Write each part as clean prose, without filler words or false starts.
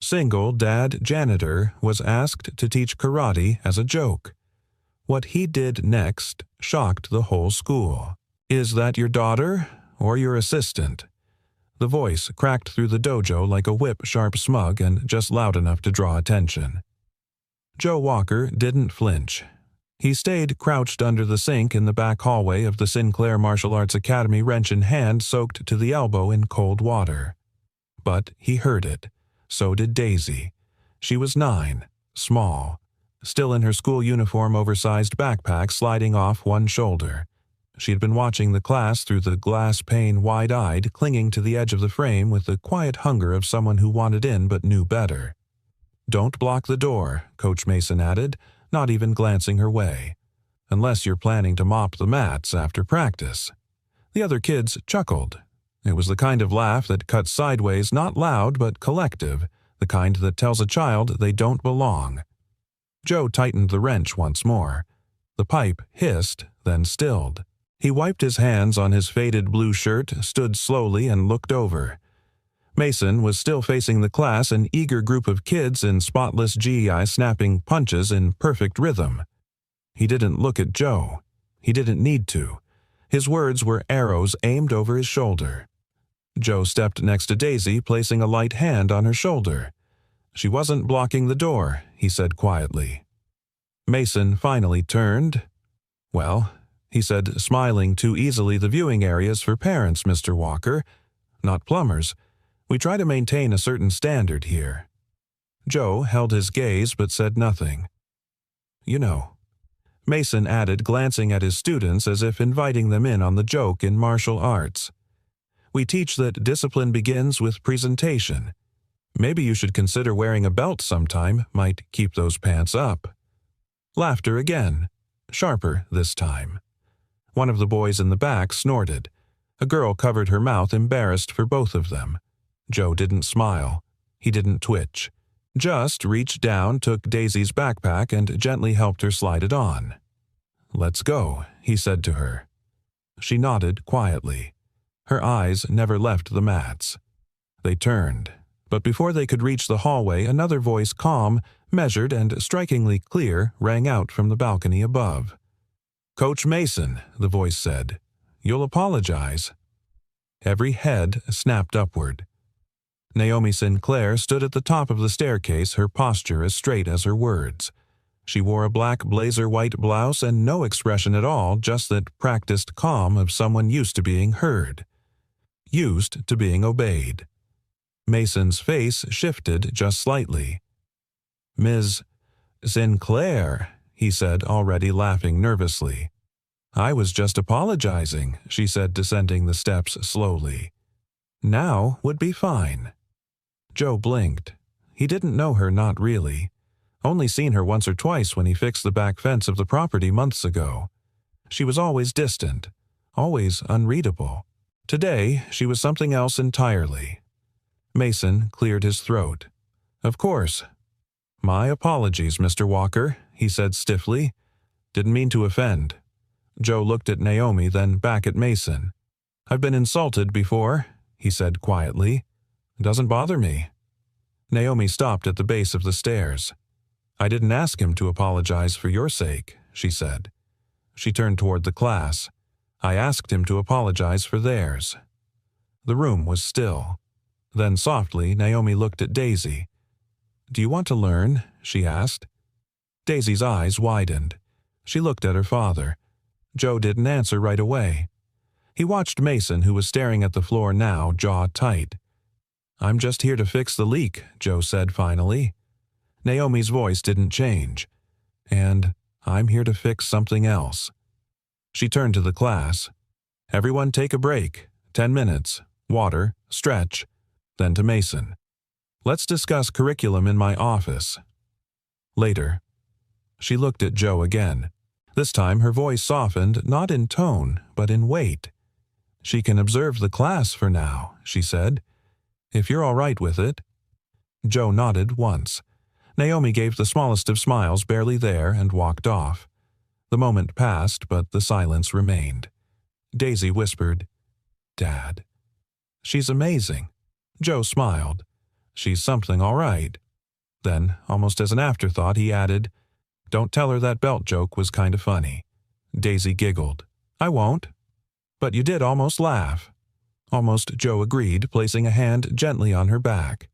Single dad Janitor was asked to teach karate as a joke. What he did next shocked the whole school. "Is that your daughter or your assistant?" The voice cracked through the dojo like a whip-sharp smug and just loud enough to draw attention. Joe Walker didn't flinch. He stayed crouched under the sink in the back hallway of the Sinclair Martial Arts Academy, wrench in hand, soaked to the elbow in cold water. But he heard it. So did Daisy. She was 9, small, still in her school uniform, oversized backpack sliding off one shoulder. She had been watching the class through the glass pane, wide-eyed, clinging to the edge of the frame with the quiet hunger of someone who wanted in but knew better. "Don't block the door," Coach Mason added, not even glancing her way. "Unless you're planning to mop the mats after practice." The other kids chuckled. It was the kind of laugh that cuts sideways, not loud but collective, the kind that tells a child they don't belong. Joe tightened the wrench once more. The pipe hissed, then stilled. He wiped his hands on his faded blue shirt, stood slowly, and looked over. Mason was still facing the class, an eager group of kids in spotless gi snapping punches in perfect rhythm. He didn't look at Joe. He didn't need to. His words were arrows aimed over his shoulder. Joe stepped next to Daisy, placing a light hand on her shoulder. "She wasn't blocking the door," he said quietly. Mason finally turned. "Well," he said, smiling too easily, "the viewing area's for parents, Mr. Walker, not plumbers. We try to maintain a certain standard here." Joe held his gaze but said nothing. "You know," Mason added, glancing at his students as if inviting them in on the joke in martial arts, "we teach that discipline begins with presentation. Maybe you should consider wearing a belt sometime, might keep those pants up." Laughter again, sharper this time. One of the boys in the back snorted. A girl covered her mouth, embarrassed for both of them. Joe didn't smile. He didn't twitch. Just reached down, took Daisy's backpack, and gently helped her slide it on. "Let's go," he said to her. She nodded quietly. Her eyes never left the mats. They turned, but before they could reach the hallway, another voice, calm, measured, and strikingly clear, rang out from the balcony above. "Coach Mason," the voice said, "you'll apologize." Every head snapped upward. Naomi Sinclair stood at the top of the staircase, her posture as straight as her words. She wore a black blazer white blouse and no expression at all, just that practiced calm of someone used to being heard. Used to being obeyed. Mason's face shifted just slightly. "Ms. Sinclair," he said, already laughing nervously. "I was just apologizing," she said, descending the steps slowly. "Now would be fine." Joe blinked. He didn't know her, not really. Only seen her once or twice when he fixed the back fence of the property months ago. She was always distant, always unreadable. Today, she was something else entirely. Mason cleared his throat. "Of course." "My apologies, Mr. Walker," he said stiffly. "Didn't mean to offend." Joe looked at Naomi, then back at Mason. "I've been insulted before," he said quietly. "Doesn't bother me." Naomi stopped at the base of the stairs. "I didn't ask him to apologize for your sake," she said. She turned toward the class. "I asked him to apologize for theirs." The room was still. Then softly, Naomi looked at Daisy. "Do you want to learn?" she asked. Daisy's eyes widened. She looked at her father. Joe didn't answer right away. He watched Mason, who was staring at the floor now, jaw tight. "I'm just here to fix the leak," Joe said finally. Naomi's voice didn't change. "And I'm here to fix something else." She turned to the class. "Everyone take a break. 10 minutes. Water. Stretch." Then to Mason. "Let's discuss curriculum in my office." Later. She looked at Joe again. This time her voice softened, not in tone, but in weight. "She can observe the class for now," she said. "If you're all right with it." Joe nodded once. Naomi gave the smallest of smiles, barely there, and walked off. The moment passed, but the silence remained. Daisy whispered, "Dad." "She's amazing." Joe smiled. She's something all right. Then, almost as an afterthought, he added, "Don't tell her that belt joke was kind of funny." Daisy giggled. "I won't." "But you did almost laugh." "Almost," Joe agreed, placing a hand gently on her back.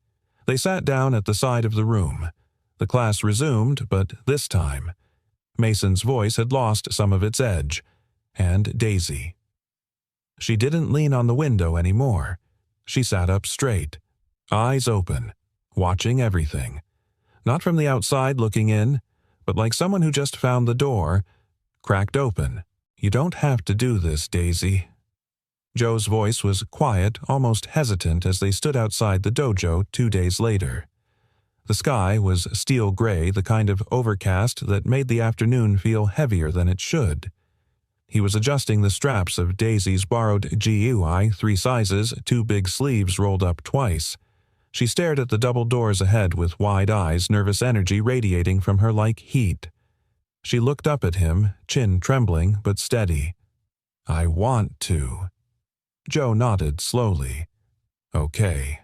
They sat down at the side of the room. The class resumed, but this time, Mason's voice had lost some of its edge, and Daisy. She didn't lean on the window anymore. She sat up straight, eyes open, watching everything. Not from the outside looking in, but like someone who just found the door, cracked open. "You don't have to do this, Daisy." Joe's voice was quiet, almost hesitant as they stood outside the dojo 2 days later. The sky was steel gray, the kind of overcast that made the afternoon feel heavier than it should. He was adjusting the straps of Daisy's borrowed GUI, 3 sizes, 2 big sleeves rolled up twice. She stared at the double doors ahead with wide eyes, nervous energy radiating from her like heat. She looked up at him, chin trembling but steady. "I want to." Joe nodded slowly. "Okay."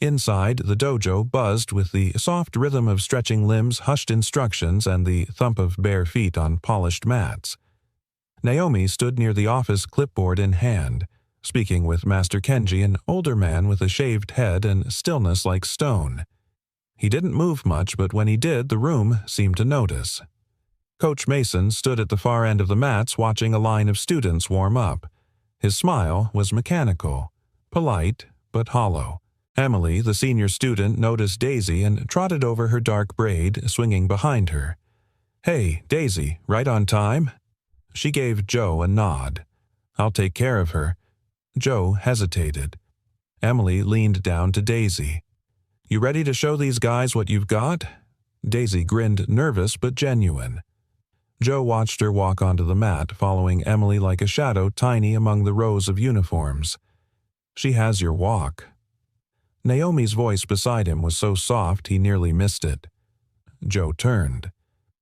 Inside, the dojo buzzed with the soft rhythm of stretching limbs, hushed instructions, and the thump of bare feet on polished mats. Naomi stood near the office, clipboard in hand, speaking with Master Kenji, an older man with a shaved head and stillness like stone. He didn't move much, but when he did, the room seemed to notice. Coach Mason stood at the far end of the mats watching a line of students warm up. His smile was mechanical, polite, but hollow. Emily, the senior student, noticed Daisy and trotted over her dark braid, swinging behind her. "Hey, Daisy, right on time?" She gave Joe a nod. "I'll take care of her." Joe hesitated. Emily leaned down to Daisy. "You ready to show these guys what you've got?" Daisy grinned, nervous but genuine. Joe watched her walk onto the mat, following Emily like a shadow tiny among the rows of uniforms. "She has your walk." Naomi's voice beside him was so soft he nearly missed it. Joe turned.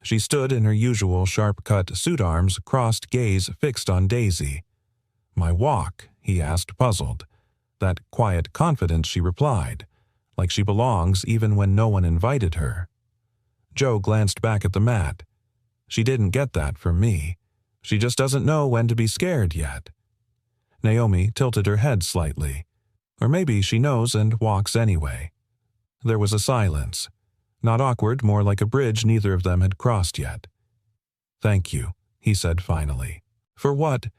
She stood in her usual sharp-cut suit arms, crossed gaze fixed on Daisy. "My walk?" he asked, puzzled. That quiet confidence, she replied, like she belongs even when no one invited her. Joe glanced back at the mat. "She didn't get that from me. She just doesn't know when to be scared yet." Naomi tilted her head slightly. Or maybe she knows and walks anyway. There was a silence. Not awkward, more like a bridge neither of them had crossed yet. "Thank you," he said finally. "For what?"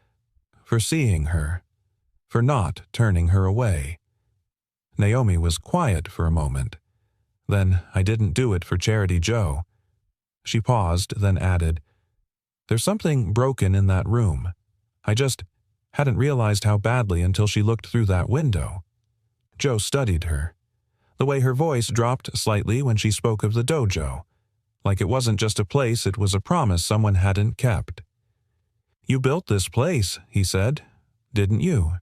"For seeing her. For not turning her away." Naomi was quiet for a moment. "Then I didn't do it for Charity Joe." She paused, then added, "There's something broken in that room. I just hadn't realized how badly until she looked through that window." Joe studied her. The way her voice dropped slightly when she spoke of the dojo. Like it wasn't just a place, it was a promise someone hadn't kept. "You built this place," he said. "Didn't you?"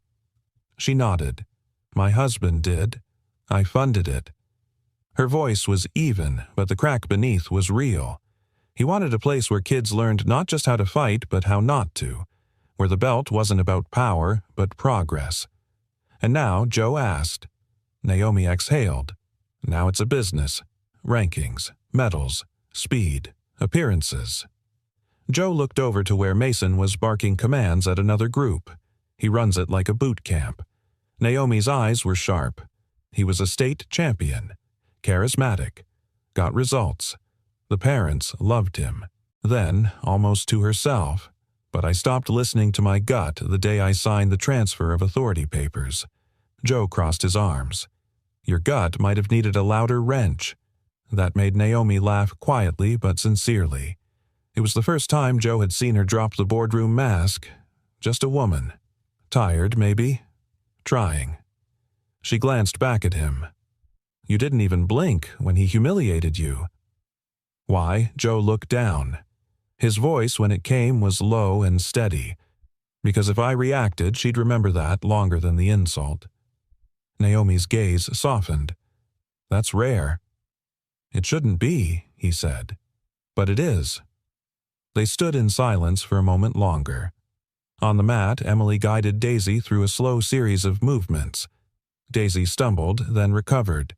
She nodded. "My husband did. I funded it." Her voice was even, but the crack beneath was real. He wanted a place where kids learned not just how to fight, but how not to. Where the belt wasn't about power, but progress. And now Joe asked. Naomi exhaled. Now it's a business. Rankings, medals, speed, appearances. Joe looked over to where Mason was barking commands at another group. He runs it like a boot camp. Naomi's eyes were sharp. He was a state champion. Charismatic. Got results. The parents loved him. Then, almost to herself, "But I stopped listening to my gut the day I signed the transfer of authority papers." Joe crossed his arms. "Your gut might have needed a louder wrench." That made Naomi laugh quietly but sincerely. It was the first time Joe had seen her drop the boardroom mask. Just a woman. Tired, maybe. Trying. She glanced back at him. "You didn't even blink when he humiliated you." Why? Joe looked down. His voice, when it came, was low and steady. "Because if I reacted, she'd remember that longer than the insult." Naomi's gaze softened. "That's rare." "It shouldn't be," he said. "But it is." They stood in silence for a moment longer. On the mat, Emily guided Daisy through a slow series of movements. Daisy stumbled, then recovered.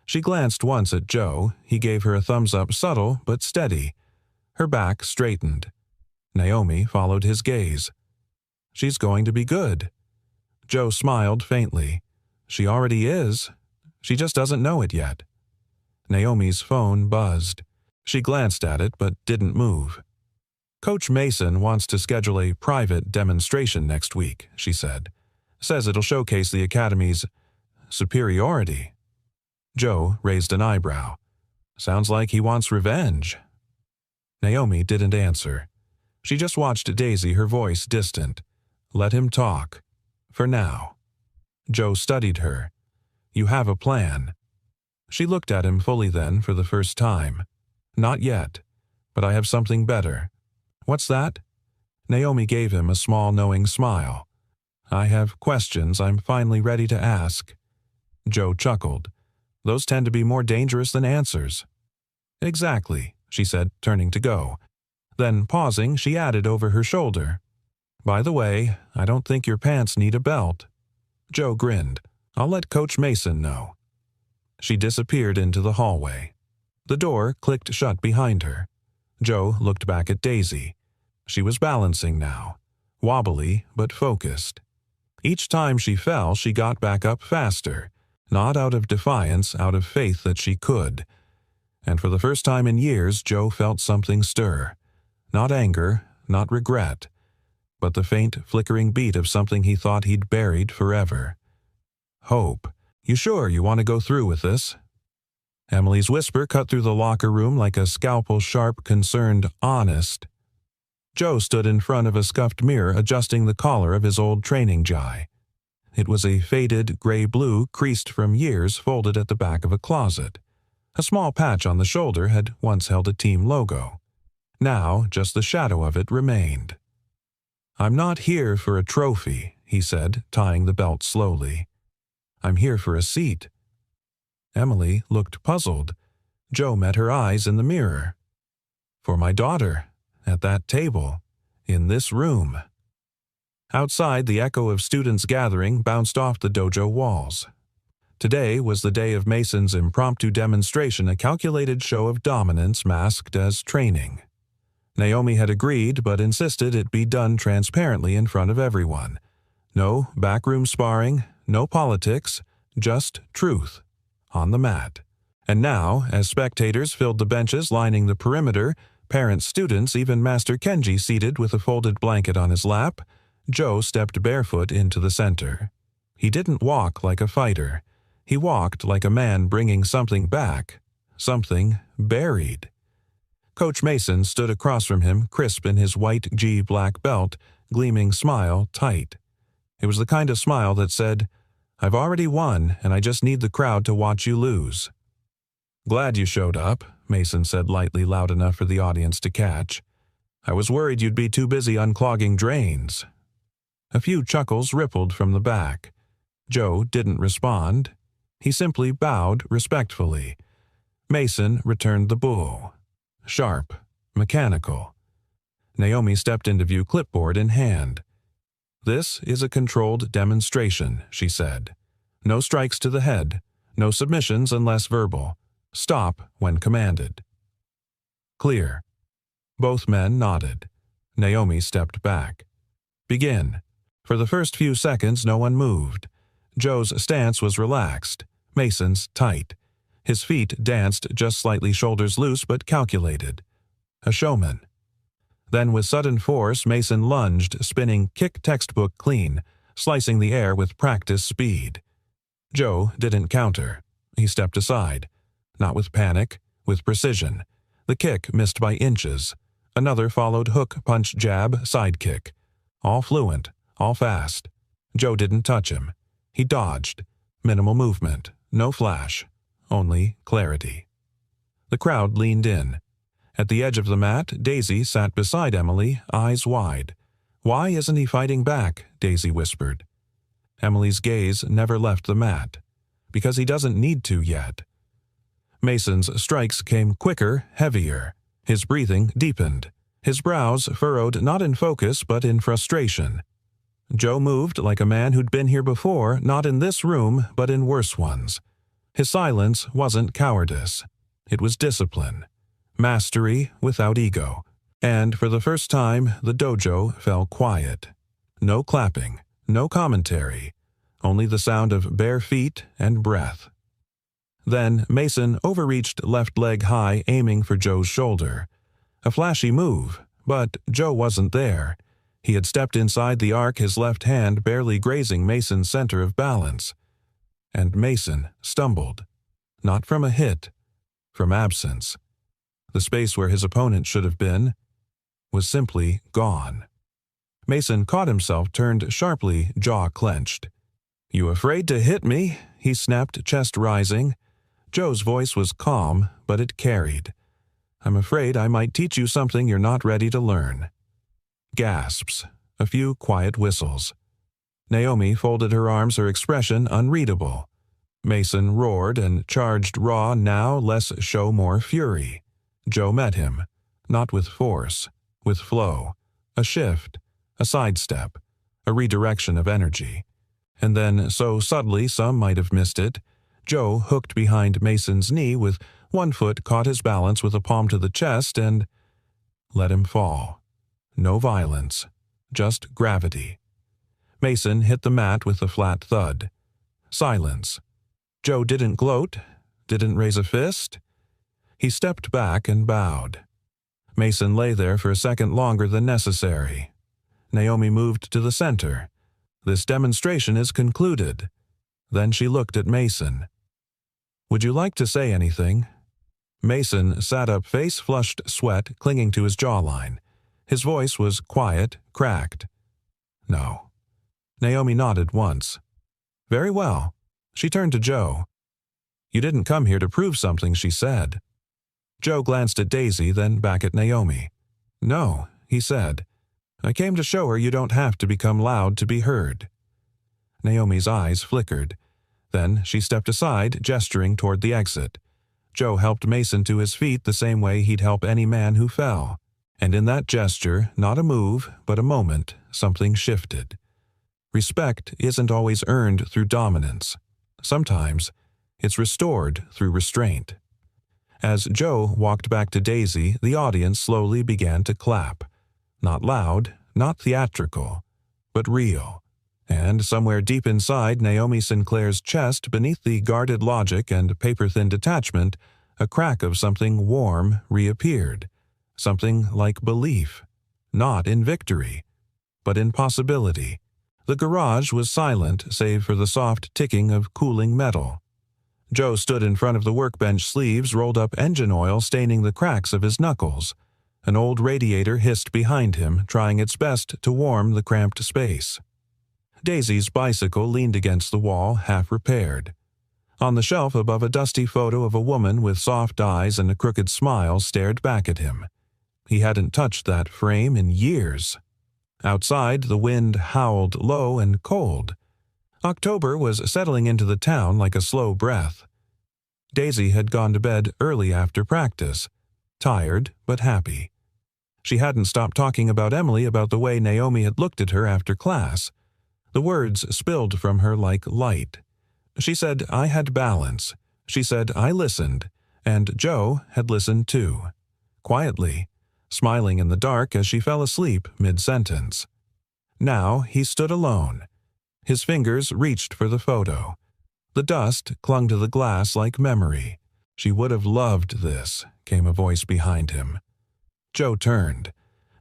She glanced once at Joe. He gave her a thumbs-up, subtle but steady. Her back straightened. Naomi followed his gaze. She's going to be good. Joe smiled faintly. She already is. She just doesn't know it yet. Naomi's phone buzzed. She glanced at it but didn't move. Coach Mason wants to schedule a private demonstration next week, she said. Says it'll showcase the Academy's superiority. Joe raised an eyebrow. Sounds like he wants revenge. Naomi didn't answer. She just watched Daisy, her voice distant. Let him talk. For now. Joe studied her. You have a plan. She looked at him fully then for the first time. Not yet, but I have something better. What's that? Naomi gave him a small knowing smile. I have questions I'm finally ready to ask. Joe chuckled. Those tend to be more dangerous than answers. Exactly, she said, turning to go. Then, pausing, she added over her shoulder. By the way, I don't think your pants need a belt. Joe grinned. I'll let Coach Mason know. She disappeared into the hallway. The door clicked shut behind her. Joe looked back at Daisy. She was balancing now, wobbly but focused. Each time she fell, she got back up faster, not out of defiance, out of faith that she could. And for the first time in years, Joe felt something stir. Not anger, not regret, but the faint, flickering beat of something he thought he'd buried forever. Hope. You sure you want to go through with this? Emily's whisper cut through the locker room like a scalpel-sharp, concerned, honest. Joe stood in front of a scuffed mirror adjusting the collar of his old training jai. It was a faded gray-blue, creased from years, folded at the back of a closet. A small patch on the shoulder had once held a team logo. Now, just the shadow of it remained. I'm not here for a trophy, he said, tying the belt slowly. I'm here for a seat. Emily looked puzzled. Joe met her eyes in the mirror. For my daughter, at that table, in this room. Outside, the echo of students gathering bounced off the dojo walls. Today was the day of Mason's impromptu demonstration, a calculated show of dominance masked as training. Naomi had agreed, but insisted it be done transparently in front of everyone. No backroom sparring, no politics, just truth, on the mat. And now, as spectators filled the benches lining the perimeter, parents, students, even Master Kenji seated with a folded blanket on his lap, Joe stepped barefoot into the center. He didn't walk like a fighter. He walked like a man bringing something back, something buried. Coach Mason stood across from him, crisp in his white G black belt, gleaming smile tight. It was the kind of smile that said, I've already won, and I just need the crowd to watch you lose. Glad you showed up, Mason said lightly, loud enough for the audience to catch. I was worried you'd be too busy unclogging drains. A few chuckles rippled from the back. Joe didn't respond. He simply bowed respectfully. Mason returned the bow. Sharp, mechanical. Naomi stepped into view, clipboard in hand. This is a controlled demonstration, she said. No strikes to the head, no submissions unless verbal. Stop when commanded. Clear. Both men nodded. Naomi stepped back. Begin. For the first few seconds, no one moved. Joe's stance was relaxed, Mason's tight. His feet danced just slightly, shoulders loose but calculated. A showman. Then with sudden force, Mason lunged, spinning kick textbook clean, slicing the air with practice speed. Joe didn't counter. He stepped aside. Not with panic, with precision. The kick missed by inches. Another followed hook, punch, jab, side kick. All fluent, all fast. Joe didn't touch him. He dodged. Minimal movement, no flash, only clarity. The crowd leaned in. At the edge of the mat, Daisy sat beside Emily, eyes wide. Why isn't he fighting back? Daisy whispered. Emily's gaze never left the mat. Because he doesn't need to yet. Mason's strikes came quicker, heavier. His breathing deepened. His brows furrowed not in focus but in frustration. Joe moved like a man who'd been here before, not in this room but in worse ones. His silence wasn't cowardice. It was discipline, mastery without ego. And for the first time, the dojo fell quiet. No clapping, no commentary, only the sound of bare feet and breath. Then Mason overreached left leg high, aiming for Joe's shoulder. A flashy move, but Joe wasn't there. He had stepped inside the arc, his left hand barely grazing Mason's center of balance. And Mason stumbled. Not from a hit, from absence. The space where his opponent should have been was simply gone. Mason caught himself, turned sharply, jaw clenched. "You afraid to hit me?" he snapped, chest rising. Joe's voice was calm, but it carried. "I'm afraid I might teach you something you're not ready to learn." Gasps, a few quiet whistles. Naomi folded her arms, her expression unreadable. Mason roared and charged raw, now less show, more fury. Joe met him, not with force, with flow, a shift, a sidestep, a redirection of energy. And then, so subtly some might have missed it, Joe hooked behind Mason's knee with one foot, caught his balance with a palm to the chest, and let him fall. No violence, just gravity. Mason hit the mat with a flat thud. Silence. Joe didn't gloat, didn't raise a fist. He stepped back and bowed. Mason lay there for a second longer than necessary. Naomi moved to the center. "This demonstration is concluded." Then she looked at Mason. "Would you like to say anything?" Mason sat up, face flushed, sweat clinging to his jawline. His voice was quiet, cracked. "No." Naomi nodded once. "Very well." She turned to Joe. "You didn't come here to prove something," she said. Joe glanced at Daisy, then back at Naomi. "No," he said. "I came to show her you don't have to become loud to be heard." Naomi's eyes flickered. Then she stepped aside, gesturing toward the exit. Joe helped Mason to his feet the same way he'd help any man who fell. And in that gesture, not a move, but a moment, something shifted. Respect isn't always earned through dominance. Sometimes it's restored through restraint. As Joe walked back to Daisy, the audience slowly began to clap. Not loud, not theatrical, but real. And somewhere deep inside Naomi Sinclair's chest, beneath the guarded logic and paper-thin detachment, a crack of something warm reappeared. Something like belief. Not in victory, but in possibility. The garage was silent, save for the soft ticking of cooling metal. Joe stood in front of the workbench, sleeves rolled up, engine oil staining the cracks of his knuckles. An old radiator hissed behind him, trying its best to warm the cramped space. Daisy's bicycle leaned against the wall, half repaired. On the shelf above, a dusty photo of a woman with soft eyes and a crooked smile stared back at him. He hadn't touched that frame in years. Outside, the wind howled low and cold. October was settling into the town like a slow breath. Daisy had gone to bed early after practice, tired but happy. She hadn't stopped talking about Emily, about the way Naomi had looked at her after class. The words spilled from her like light. She said, "I had balance." She said, "I listened." And Joe had listened too. Quietly, smiling in the dark as she fell asleep mid-sentence. Now he stood alone. His fingers reached for the photo. The dust clung to the glass like memory. "She would have loved this," came a voice behind him. Joe turned.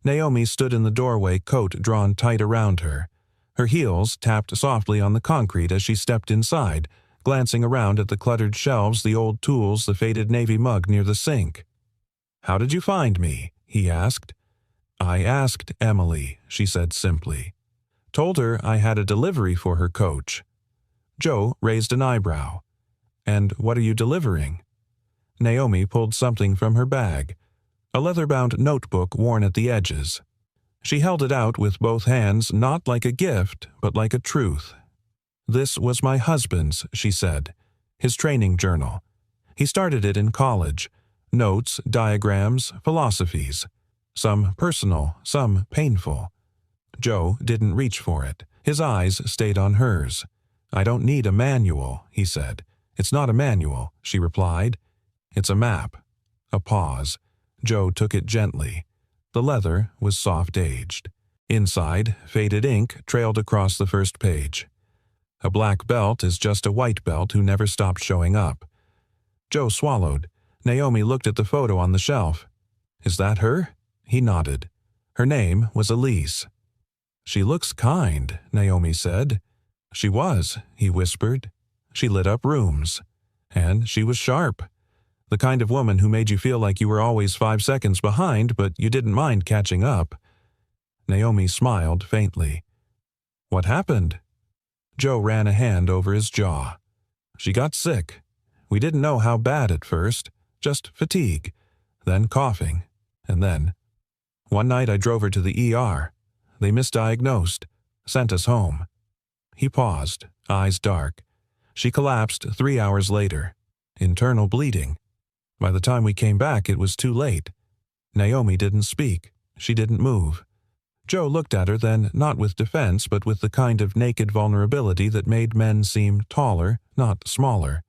Naomi stood in the doorway, coat drawn tight around her. Her heels tapped softly on the concrete as she stepped inside, glancing around at the cluttered shelves, the old tools, the faded navy mug near the sink. "How did you find me?" he asked. "I asked Emily," she said simply. "Told her I had a delivery for her coach." Joe raised an eyebrow. "And what are you delivering?" Naomi pulled something from her bag, a leather-bound notebook worn at the edges. She held it out with both hands, not like a gift, but like a truth. "This was my husband's," she said. "His training journal. He started it in college. Notes, diagrams, philosophies. Some personal, some painful." Joe didn't reach for it. His eyes stayed on hers. "I don't need a manual," he said. It's not a manual, she replied. It's a map. A pause. Joe took it gently. The leather was soft-aged. Inside, faded ink trailed across the first page. A black belt is just a white belt who never stopped showing up. Joe swallowed. Naomi looked at the photo on the shelf. Is that her? He nodded. Her name was Elise. She looks kind, Naomi said. She was, he whispered. She lit up rooms. And she was sharp. The kind of woman who made you feel like you were always 5 seconds behind, but you didn't mind catching up. Naomi smiled faintly. What happened? Joe ran a hand over his jaw. She got sick. We didn't know how bad at first, just fatigue, then coughing, and then. One night I drove her to the ER. They misdiagnosed, sent us home. He paused, eyes dark. She collapsed 3 hours later. Internal bleeding. By the time we came back, it was too late. Naomi didn't speak. She didn't move. Joe looked at her then, not with defense, but with the kind of naked vulnerability that made men seem taller, not smaller.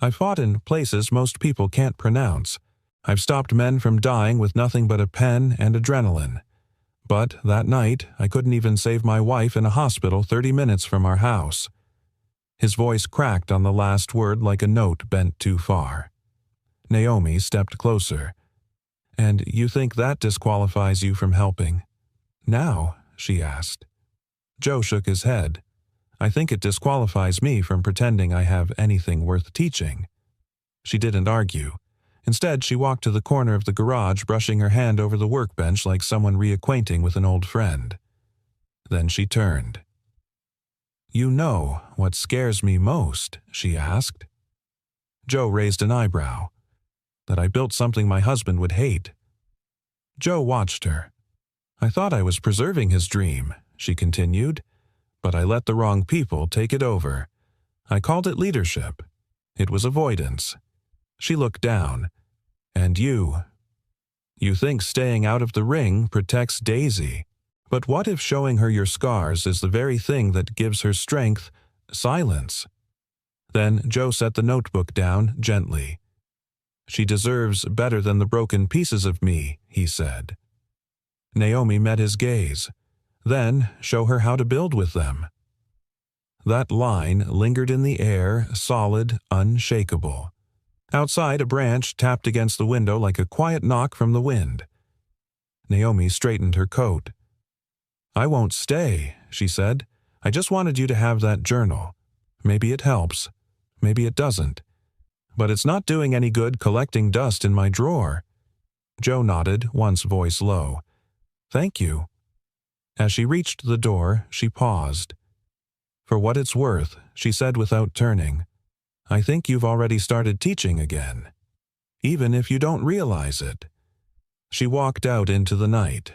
I fought in places most people can't pronounce. I've stopped men from dying with nothing but a pen and adrenaline. But that night, I couldn't even save my wife in a hospital 30 minutes from our house. His voice cracked on the last word like a note bent too far. Naomi stepped closer. And you think that disqualifies you from helping? Now, she asked. Joe shook his head. I think it disqualifies me from pretending I have anything worth teaching. She didn't argue. Instead, she walked to the corner of the garage, brushing her hand over the workbench like someone reacquainting with an old friend. Then she turned. You know what scares me most? She asked. Joe raised an eyebrow. That I built something my husband would hate. Joe watched her. I thought I was preserving his dream, she continued, but I let the wrong people take it over. I called it leadership. It was avoidance. She looked down. And you think staying out of the ring protects Daisy. But what if showing her your scars is the very thing that gives her strength, silence? Then Joe set the notebook down gently. She deserves better than the broken pieces of me, he said. Naomi met his gaze. Then show her how to build with them. That line lingered in the air, solid, unshakable. Outside, a branch tapped against the window like a quiet knock from the wind. Naomi straightened her coat. I won't stay, she said. I just wanted you to have that journal. Maybe it helps. Maybe it doesn't. But it's not doing any good collecting dust in my drawer. Joe nodded, once voice low. Thank you. As she reached the door, she paused. For what it's worth, she said without turning, I think you've already started teaching again. Even if you don't realize it. She walked out into the night.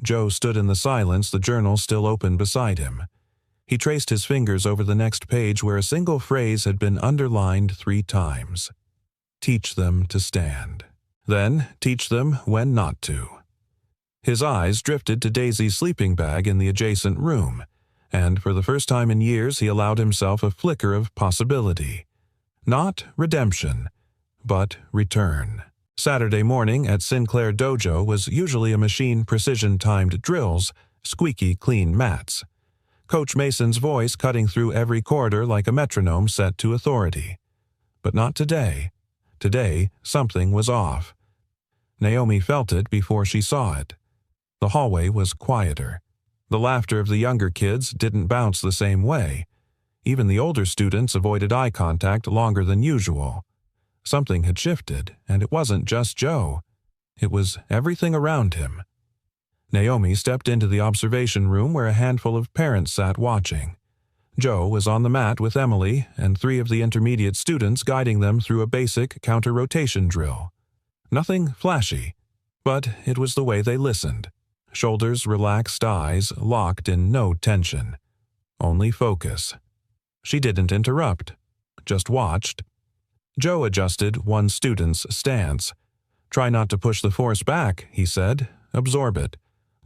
Joe stood in the silence, the journal still open beside him. He traced his fingers over the next page where a single phrase had been underlined 3 times. Teach them to stand. Then teach them when not to. His eyes drifted to Daisy's sleeping bag in the adjacent room, and for the first time in years he allowed himself a flicker of possibility. Not redemption, but return. Saturday morning at Sinclair Dojo was usually a machine precision-timed drills, squeaky clean mats. Coach Mason's voice cutting through every corridor like a metronome set to authority. But not today. Today, something was off. Naomi felt it before she saw it. The hallway was quieter. The laughter of the younger kids didn't bounce the same way. Even the older students avoided eye contact longer than usual. Something had shifted, and it wasn't just Joe. It was everything around him. Naomi stepped into the observation room where a handful of parents sat watching. Joe was on the mat with Emily and 3 of the intermediate students guiding them through a basic counter-rotation drill. Nothing flashy, but it was the way they listened. Shoulders relaxed, eyes locked in no tension. Only focus. She didn't interrupt, just watched. Joe adjusted one student's stance. Try not to push the force back, he said. Absorb it.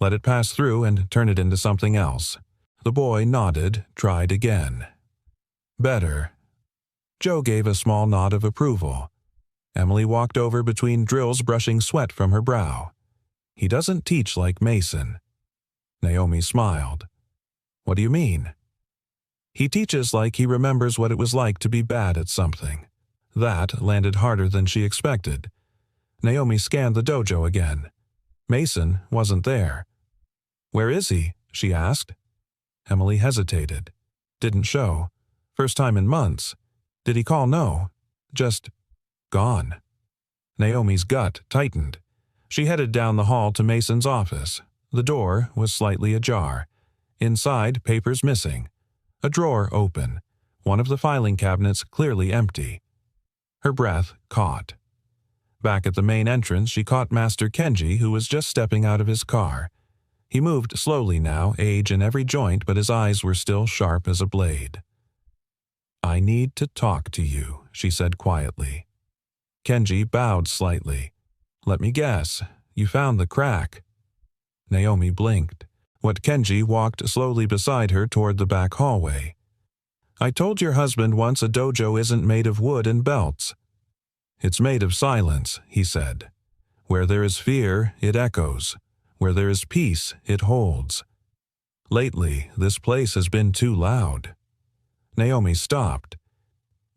Let it pass through and turn it into something else. The boy nodded, tried again. Better. Joe gave a small nod of approval. Emily walked over between drills, brushing sweat from her brow. He doesn't teach like Mason. Naomi smiled. What do you mean? He teaches like he remembers what it was like to be bad at something. That landed harder than she expected. Naomi scanned the dojo again. Mason wasn't there. Where is he? She asked. Emily hesitated. Didn't show. First time in months. Did he call? No. Just gone. Naomi's gut tightened. She headed down the hall to Mason's office. The door was slightly ajar. Inside, papers missing. A drawer open. One of the filing cabinets clearly empty. Her breath caught. Back at the main entrance, she caught Master Kenji, who was just stepping out of his car. He moved slowly now, age in every joint, but his eyes were still sharp as a blade. I need to talk to you, she said quietly. Kenji bowed slightly. Let me guess, you found the crack. Naomi blinked. Kenji walked slowly beside her toward the back hallway. I told your husband once a dojo isn't made of wood and belts. It's made of silence, he said. Where there is fear, it echoes. Where there is peace, it holds. Lately, this place has been too loud. Naomi stopped.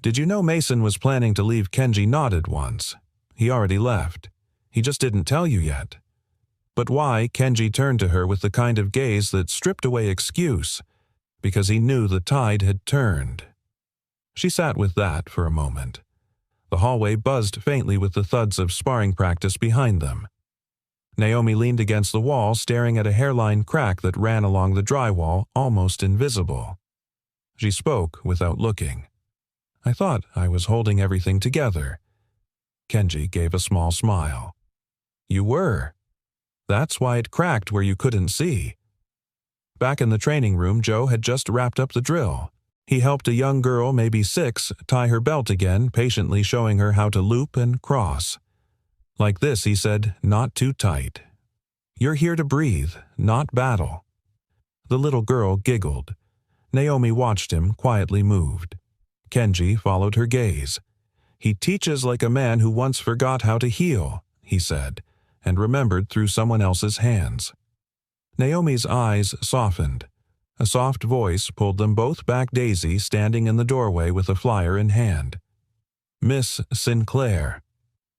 Did you know Mason was planning to leave? Kenji nodded once. He already left. He just didn't tell you yet. But why? Kenji turned to her with the kind of gaze that stripped away excuse. Because he knew the tide had turned. She sat with that for a moment. The hallway buzzed faintly with the thuds of sparring practice behind them. Naomi leaned against the wall, staring at a hairline crack that ran along the drywall, almost invisible. She spoke without looking. I thought I was holding everything together. Kenji gave a small smile. You were. That's why it cracked where you couldn't see. Back in the training room, Joe had just wrapped up the drill. He helped a young girl, maybe 6, tie her belt again, patiently showing her how to loop and cross. Like this, he said, not too tight. You're here to breathe, not battle. The little girl giggled. Naomi watched him, quietly moved. Kenji followed her gaze. He teaches like a man who once forgot how to heal, he said, and remembered through someone else's hands. Naomi's eyes softened. A soft voice pulled them both back. Daisy standing in the doorway with a flyer in hand. Miss Sinclair.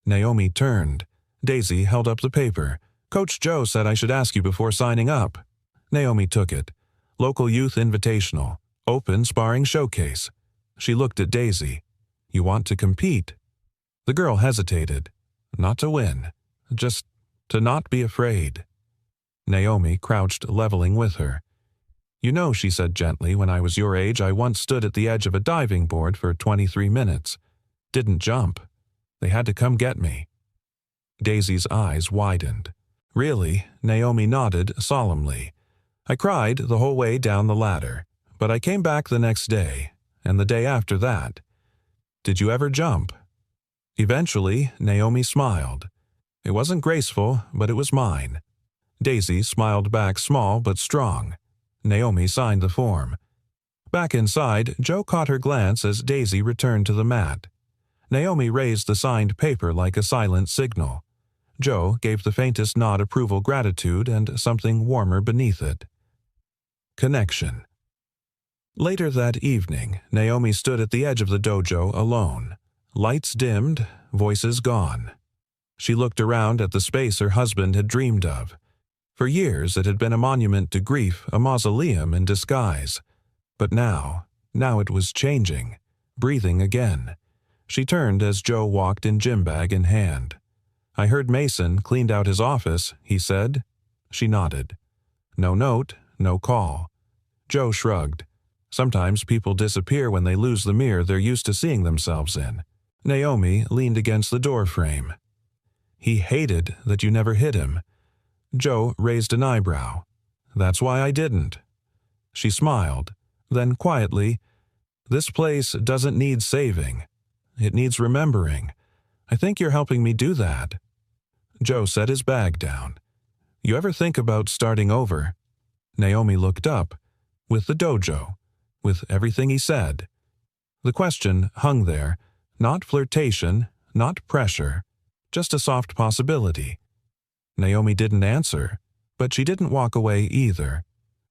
Naomi turned. Daisy held up the paper. Coach Joe said I should ask you before signing up. Naomi took it. Local Youth Invitational. Open Sparring Showcase. She looked at Daisy. You want to compete? The girl hesitated. Not to win. Just to not be afraid. Naomi crouched, leveling with her. You know, she said gently, when I was your age, I once stood at the edge of a diving board for 23 minutes. Didn't jump. They had to come get me. Daisy's eyes widened. Really? Naomi nodded solemnly. I cried the whole way down the ladder, but I came back the next day, and the day after that. Did you ever jump? Eventually, Naomi smiled. It wasn't graceful, but it was mine. Daisy smiled back, small but strong. Naomi signed the form. Back inside, Joe caught her glance as Daisy returned to the mat. Naomi raised the signed paper like a silent signal. Joe gave the faintest nod approval, gratitude, and something warmer beneath it. Connection. Later that evening, Naomi stood at the edge of the dojo alone. Lights dimmed, voices gone. She looked around at the space her husband had dreamed of. For years it had been a monument to grief, a mausoleum in disguise. But now it was changing, breathing again. She turned as Joe walked in, gym bag in hand. I heard Mason cleaned out his office, he said. She nodded. No note, no call. Joe shrugged. Sometimes people disappear when they lose the mirror they're used to seeing themselves in. Naomi leaned against the door frame. He hated that you never hit him. Joe raised an eyebrow. That's why I didn't. She smiled. Then quietly, this place doesn't need saving. It needs remembering. I think you're helping me do that. Joe set his bag down. You ever think about starting over? Naomi looked up. With the dojo. With everything he said. The question hung there, not flirtation, not pressure, just a soft possibility. Naomi didn't answer, but she didn't walk away either.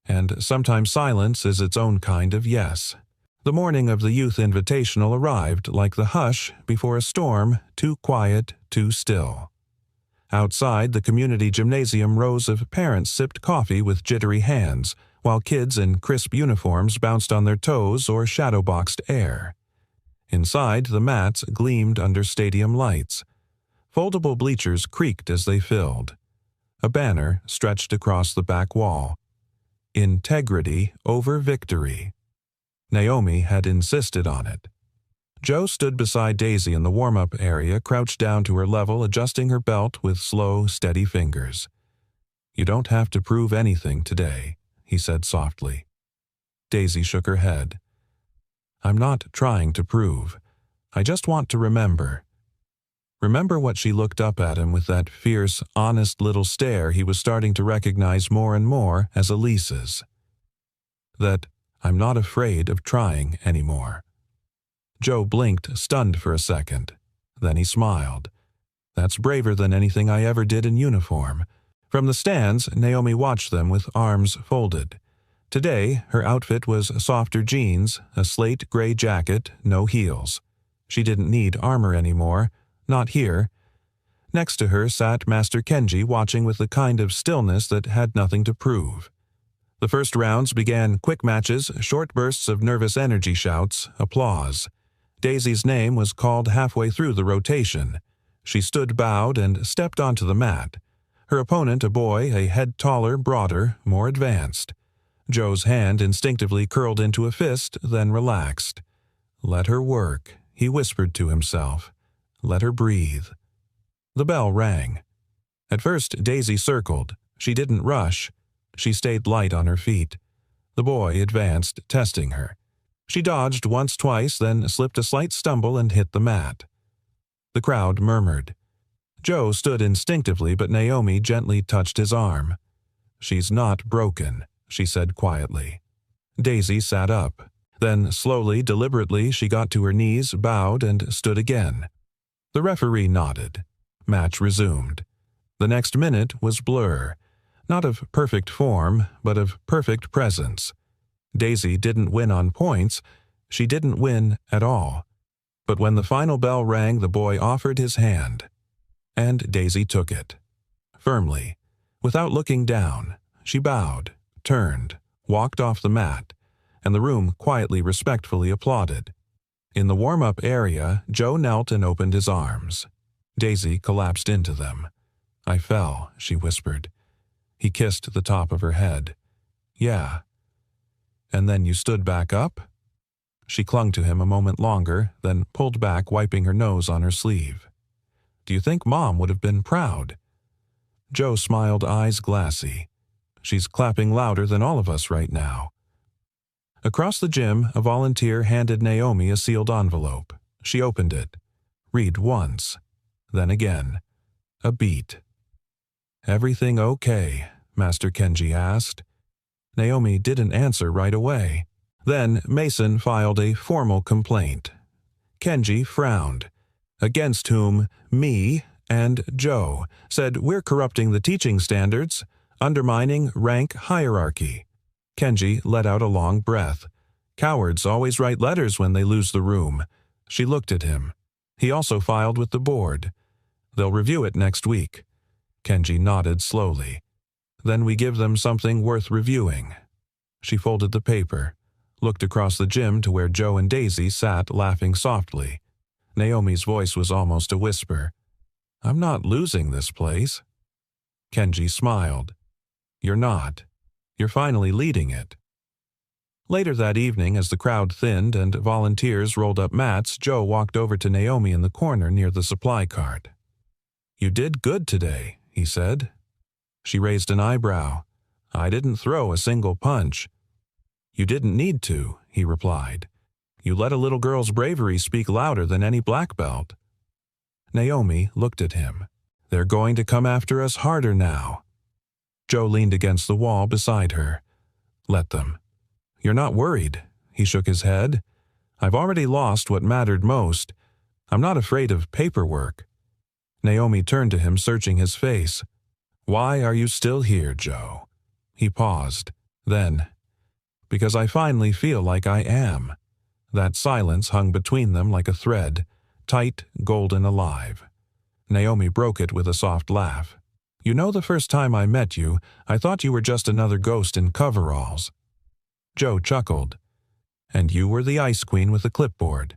And sometimes silence is its own kind of yes. The morning of the youth invitational arrived like the hush before a storm, too quiet, too still. Outside the community gymnasium, rows of parents sipped coffee with jittery hands, while kids in crisp uniforms bounced on their toes or shadowboxed air. Inside, the mats gleamed under stadium lights. Foldable bleachers creaked as they filled. A banner stretched across the back wall. Integrity over victory. Naomi had insisted on it. Joe stood beside Daisy in the warm-up area, crouched down to her level, adjusting her belt with slow, steady fingers. "You don't have to prove anything today," he said softly. Daisy shook her head. "I'm not trying to prove. I just want to remember." Remember what she looked up at him with that fierce, honest little stare he was starting to recognize more and more as Elise's. That I'm not afraid of trying anymore. Joe blinked, stunned for a second. Then he smiled. "That's braver than anything I ever did in uniform." From the stands, Naomi watched them with arms folded. Today, her outfit was softer jeans, a slate gray jacket, no heels. She didn't need armor anymore, not here. Next to her sat Master Kenji, watching with the kind of stillness that had nothing to prove. The first rounds began quick matches, short bursts of nervous energy shouts, applause. Daisy's name was called halfway through the rotation. She stood bowed and stepped onto the mat. Her opponent, a boy, a head taller, broader, more advanced. Joe's hand instinctively curled into a fist, then relaxed. "Let her work," he whispered to himself. "Let her breathe." The bell rang. At first, Daisy circled. She didn't rush. She stayed light on her feet. The boy advanced, testing her. She dodged once, twice, then slipped a slight stumble and hit the mat. The crowd murmured. Joe stood instinctively, but Naomi gently touched his arm. "She's not broken," she said quietly. Daisy sat up. Then, slowly, deliberately, she got to her knees, bowed, and stood again. The referee nodded. Match resumed. The next minute was blur. Not of perfect form, but of perfect presence. Daisy didn't win on points. She didn't win at all. But when the final bell rang, the boy offered his hand. And Daisy took it. Firmly. Without looking down, she bowed, turned, walked off the mat, and the room quietly, respectfully applauded. In the warm-up area, Joe knelt and opened his arms. Daisy collapsed into them. "I fell," she whispered. He kissed the top of her head. "Yeah." "And then you stood back up?" She clung to him a moment longer, then pulled back, wiping her nose on her sleeve. "Do you think Mom would have been proud?" Joe smiled, eyes glassy. "She's clapping louder than all of us right now." Across the gym, a volunteer handed Naomi a sealed envelope. She opened it. Read once. Then again. A beat. "Everything okay?" Master Kenji asked. Naomi didn't answer right away. Then Mason filed a formal complaint. Kenji frowned. Against whom me and Joe said we're corrupting the teaching standards, undermining rank hierarchy. Kenji let out a long breath. Cowards always write letters when they lose the room. She looked at him. He also filed with the board. They'll review it next week. Kenji nodded slowly. Then we give them something worth reviewing. She folded the paper, looked across the gym to where Joe and Daisy sat laughing softly. Naomi's voice was almost a whisper. "I'm not losing this place." Kenji smiled. "You're not. You're finally leading it." Later that evening, as the crowd thinned and volunteers rolled up mats, Joe walked over to Naomi in the corner near the supply cart. "You did good today," he said. She raised an eyebrow. "I didn't throw a single punch." "You didn't need to," he replied. "You let a little girl's bravery speak louder than any black belt." Naomi looked at him. "They're going to come after us harder now." Joe leaned against the wall beside her. "Let them." "You're not worried?" He shook his head. I've already lost what mattered most. I'm not afraid of paperwork." Naomi turned to him, searching his face. "Why are you still here, Joe?" He paused. Then, "Because I finally feel like I am." That silence hung between them like a thread, tight, golden, alive. Naomi broke it with a soft laugh. "You know, the first time I met you, I thought you were just another ghost in coveralls." Joe chuckled. "And you were the Ice Queen with the clipboard."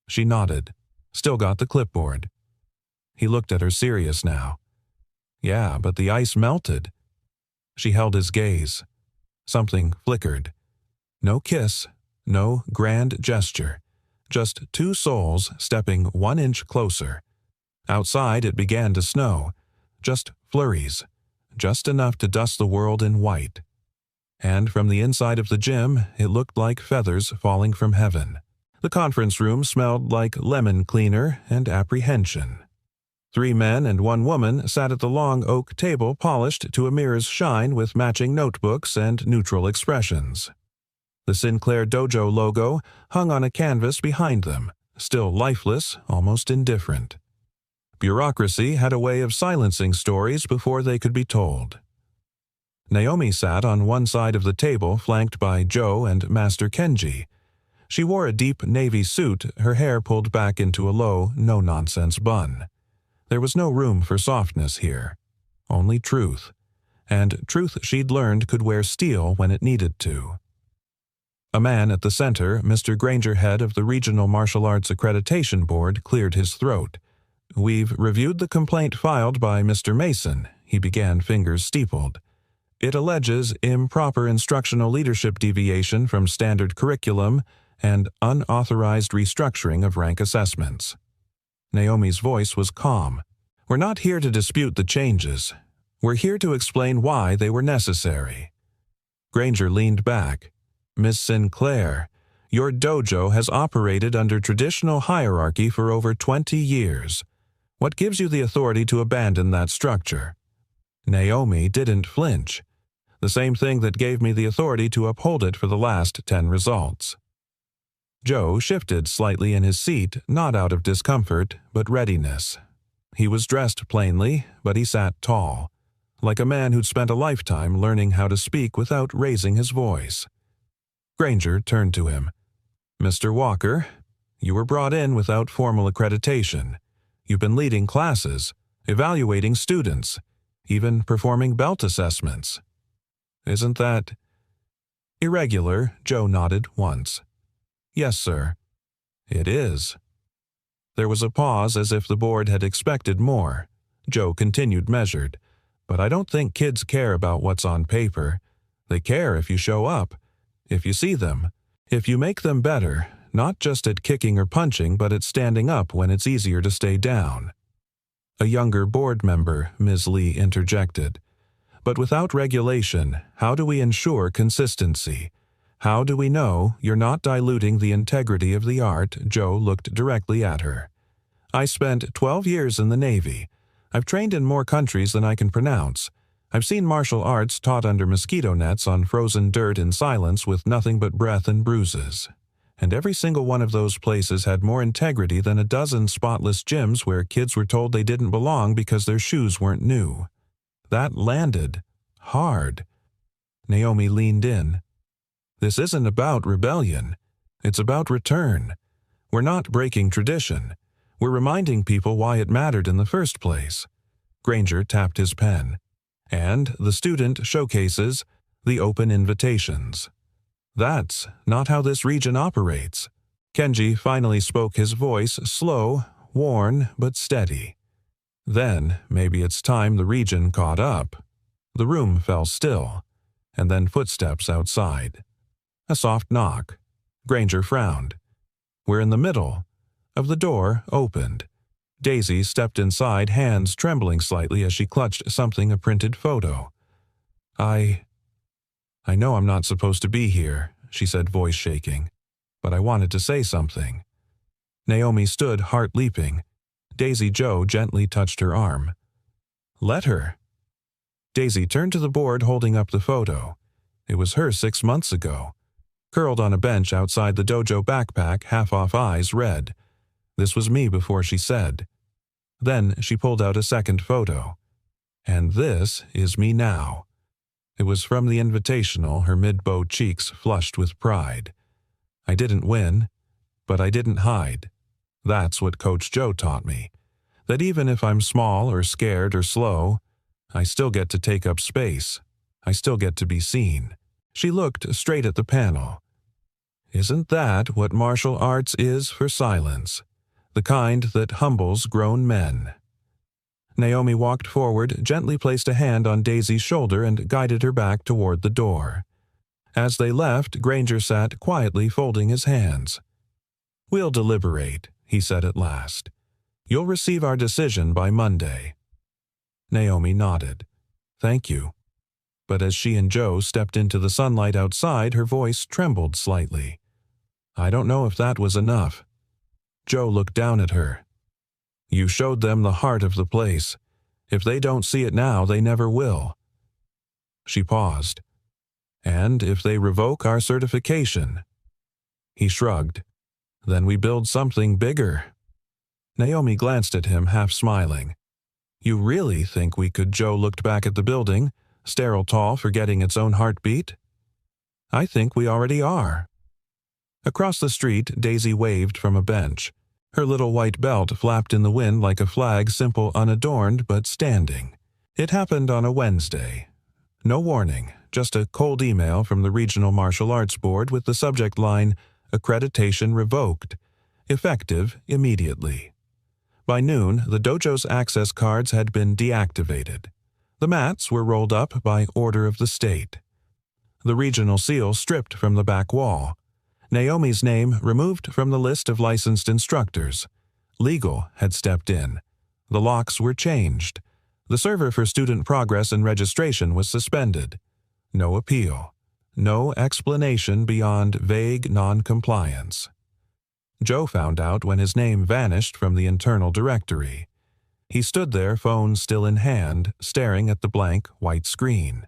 She nodded. "Still got the clipboard." He looked at her, serious now. "Yeah, but the ice melted." She held his gaze. Something flickered. No kiss, no grand gesture. Just two souls stepping 1 inch closer. Outside it began to snow. Just flurries. Just enough to dust the world in white. And from the inside of the gym, it looked like feathers falling from heaven. The conference room smelled like lemon cleaner and apprehension. 3 men and 1 woman sat at the long oak table polished to a mirror's shine with matching notebooks and neutral expressions. The Sinclair Dojo logo hung on a canvas behind them, still lifeless, almost indifferent. Bureaucracy had a way of silencing stories before they could be told. Naomi sat on one side of the table, flanked by Joe and Master Kenji. She wore a deep navy suit, her hair pulled back into a low, no-nonsense bun. There was no room for softness here. Only truth. And truth she'd learned could wear steel when it needed to. A man at the center, Mr. Granger, head of the Regional Martial Arts Accreditation Board, cleared his throat. "We've reviewed the complaint filed by Mr. Mason," he began, fingers steepled. "It alleges improper instructional leadership deviation from standard curriculum and unauthorized restructuring of rank assessments." Naomi's voice was calm. "We're not here to dispute the changes. We're here to explain why they were necessary." Granger leaned back. "Miss Sinclair, your dojo has operated under traditional hierarchy for over 20 years. What gives you the authority to abandon that structure?" Naomi didn't flinch. "The same thing that gave me the authority to uphold it for the last 10 results." Joe shifted slightly in his seat, not out of discomfort, but readiness. He was dressed plainly, but he sat tall, like a man who'd spent a lifetime learning how to speak without raising his voice. Granger turned to him. "Mr. Walker, you were brought in without formal accreditation. You've been leading classes, evaluating students, even performing belt assessments. Isn't that—" "Irregular," Joe nodded once. "Yes, sir." "It is." There was a pause, as if the board had expected more. Joe continued, measured. "But I don't think kids care about what's on paper. They care if you show up, if you see them, if you make them better, not just at kicking or punching, but at standing up when it's easier to stay down." A younger board member, Ms. Lee, interjected. "But without regulation, how do we ensure consistency? How do we know you're not diluting the integrity of the art?" Joe looked directly at her. "I spent 12 years in the Navy. I've trained in more countries than I can pronounce. I've seen martial arts taught under mosquito nets on frozen dirt in silence with nothing but breath and bruises. And every single one of those places had more integrity than a dozen spotless gyms where kids were told they didn't belong because their shoes weren't new. That landed hard." Naomi leaned in. "This isn't about rebellion. It's about return. We're not breaking tradition. We're reminding people why it mattered in the first place." Granger tapped his pen. "And the student showcases, the open invitations. That's not how this region operates." Kenji finally spoke, his voice slow, worn, but steady. "Then maybe it's time the region caught up." The room fell still, and then footsteps outside. A soft knock. Granger frowned. "We're in the middle." Of the door opened. Daisy stepped inside, hands trembling slightly as she clutched something, a printed photo. I know I'm not supposed to be here," she said, voice shaking, "but I wanted to say something." Naomi stood, heart leaping. Daisy Joe gently touched her arm. "Let her." Daisy turned to the board, holding up the photo. It was her 6 months ago. curled on a bench outside the dojo backpack, half-off eyes red. This was me before she said. Then she pulled out a second photo. And this is me now. It was from the invitational, her mid-bow cheeks flushed with pride. I didn't win, but I didn't hide. That's what Coach Joe taught me. That even if I'm small or scared or slow, I still get to take up space. I still get to be seen. She looked straight at the panel. Isn't that what martial arts is for silence? The kind that humbles grown men. Naomi walked forward, gently placed a hand on Daisy's shoulder and guided her back toward the door. As they left, Granger sat quietly folding his hands. "We'll deliberate," he said at last. "You'll receive our decision by Monday." Naomi nodded. "Thank you." But as she and Joe stepped into the sunlight outside, her voice trembled slightly. "I don't know if that was enough." Joe looked down at her. "You showed them the heart of the place. If they don't see it now, they never will." She paused. "And if they revoke our certification?" He shrugged. "Then we build something bigger." Naomi glanced at him, half smiling. "You really think we could?" Joe looked back at the building, sterile tall, forgetting its own heartbeat. "I think we already are." Across the street, Daisy waved from a bench. Her little white belt flapped in the wind like a flag, simple, unadorned, but standing. It happened on a Wednesday. No warning, just a cold email from the Regional Martial Arts Board with the subject line, "Accreditation revoked. Effective immediately." By noon, the dojo's access cards had been deactivated. The mats were rolled up by order of the state. The regional seal stripped from the back wall. Naomi's name removed from the list of licensed instructors. Legal had stepped in. The locks were changed. The server for student progress and registration was suspended. No appeal. No explanation beyond vague non-compliance. Joe found out when his name vanished from the internal directory. He stood there, phone still in hand, staring at the blank white screen.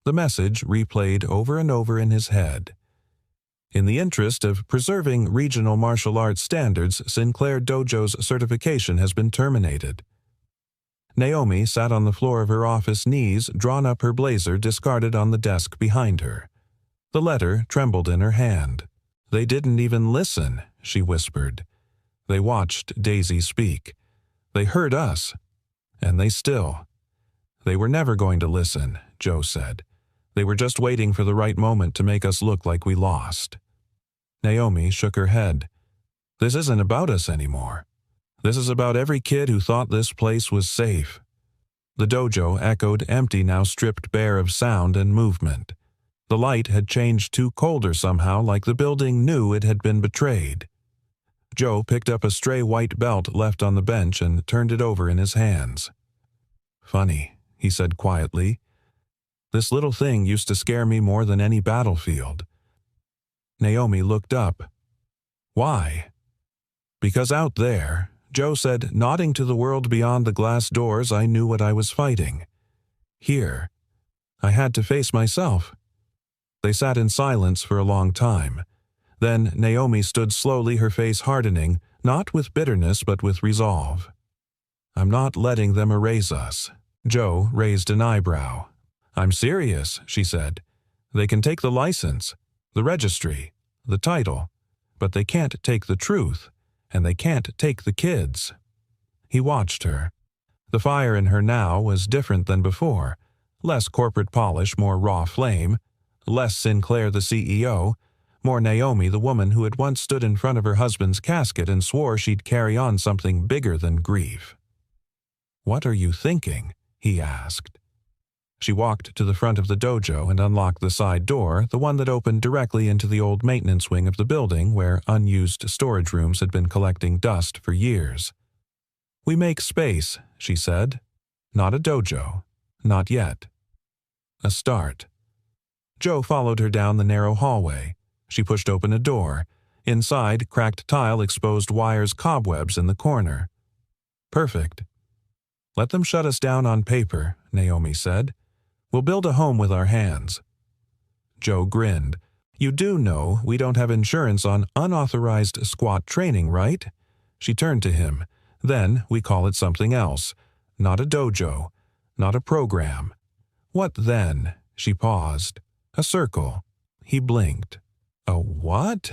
The message replayed over and over in his head. In the interest of preserving regional martial arts standards, Sinclair Dojo's certification has been terminated. Naomi sat on the floor of her office, knees drawn up, her blazer discarded on the desk behind her. The letter trembled in her hand. "They didn't even listen," she whispered. They watched Daisy speak. They heard us, and they still. "They were never going to listen," Joe said. "They were just waiting for the right moment to make us look like we lost." Naomi shook her head. "This isn't about us anymore. This is about every kid who thought this place was safe." The dojo echoed empty, now stripped bare of sound and movement. The light had changed to colder somehow, like the building knew it had been betrayed. Joe picked up a stray white belt left on the bench and turned it over in his hands. "Funny," he said quietly. "This little thing used to scare me more than any battlefield." Naomi looked up. "Why?" "Because out there," Joe said, nodding to the world beyond the glass doors, "I knew what I was fighting. Here, I had to face myself." They sat in silence for a long time. Then Naomi stood slowly, her face hardening, not with bitterness but with resolve. "I'm not letting them erase us." Joe raised an eyebrow. "I'm serious," she said. "They can take the license, the registry, the title, but they can't take the truth, and they can't take the kids." He watched her. The fire in her now was different than before, less corporate polish, more raw flame, less Sinclair the CEO, more Naomi the woman who had once stood in front of her husband's casket and swore she'd carry on something bigger than grief. "What are you thinking?" he asked. She walked to the front of the dojo and unlocked the side door, the one that opened directly into the old maintenance wing of the building where unused storage rooms had been collecting dust for years. "We make space," she said. "Not a dojo. Not yet. A start." Joe followed her down the narrow hallway. She pushed open a door. Inside, cracked tile exposed wires, cobwebs in the corner. "Perfect." "Let them shut us down on paper," Naomi said. "We'll build a home with our hands." Joe grinned. You do know we don't have insurance on unauthorized squat training, right? She turned to him. Then we call it something else. Not a dojo. Not a program. What then? She paused. A circle. He blinked. A what?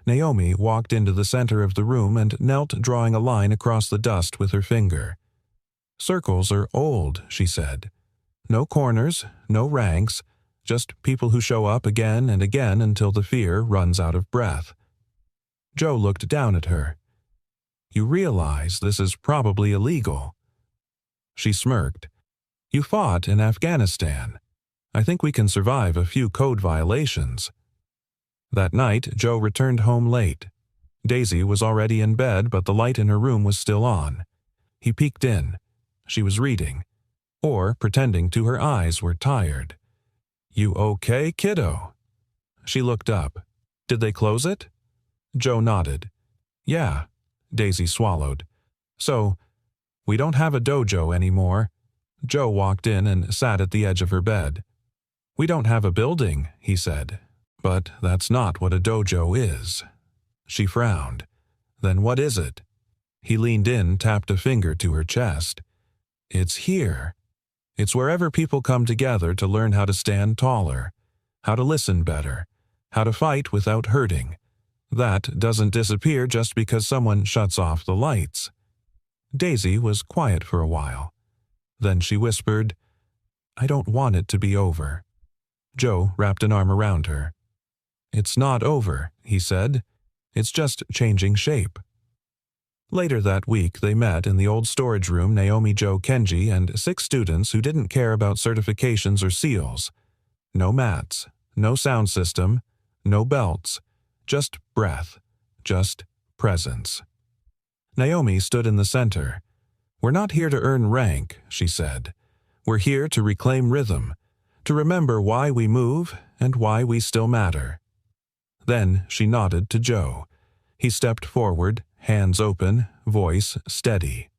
Naomi walked into the center of the room and knelt, drawing a line across the dust with her finger. Circles are old, she said. No corners, no ranks, just people who show up again and again until the fear runs out of breath. Joe looked down at her. You realize this is probably illegal. She smirked. You fought in Afghanistan. I think we can survive a few code violations. That night, Joe returned home late. Daisy was already in bed, but the light in her room was still on. He peeked in. She was reading, or pretending to her eyes were tired. You okay, kiddo? She looked up. Did they close it? Joe nodded. Yeah, Daisy swallowed. So, we don't have a dojo anymore. Joe walked in and sat at the edge of her bed. We don't have a building, he said. But that's not what a dojo is. She frowned. Then what is it? He leaned in, tapped a finger to her chest. It's here. It's wherever people come together to learn how to stand taller, how to listen better, how to fight without hurting. That doesn't disappear just because someone shuts off the lights. Daisy was quiet for a while. Then she whispered, I don't want it to be over. Joe wrapped an arm around her. It's not over, he said. It's just changing shape. Later that week, they met in the old storage room Naomi, Joe, Kenji, and 6 students who didn't care about certifications or seals. No mats, no sound system, no belts, just breath, just presence. Naomi stood in the center. We're not here to earn rank, she said. We're here to reclaim rhythm, to remember why we move and why we still matter. Then she nodded to Joe. He stepped forward, hands open, voice steady.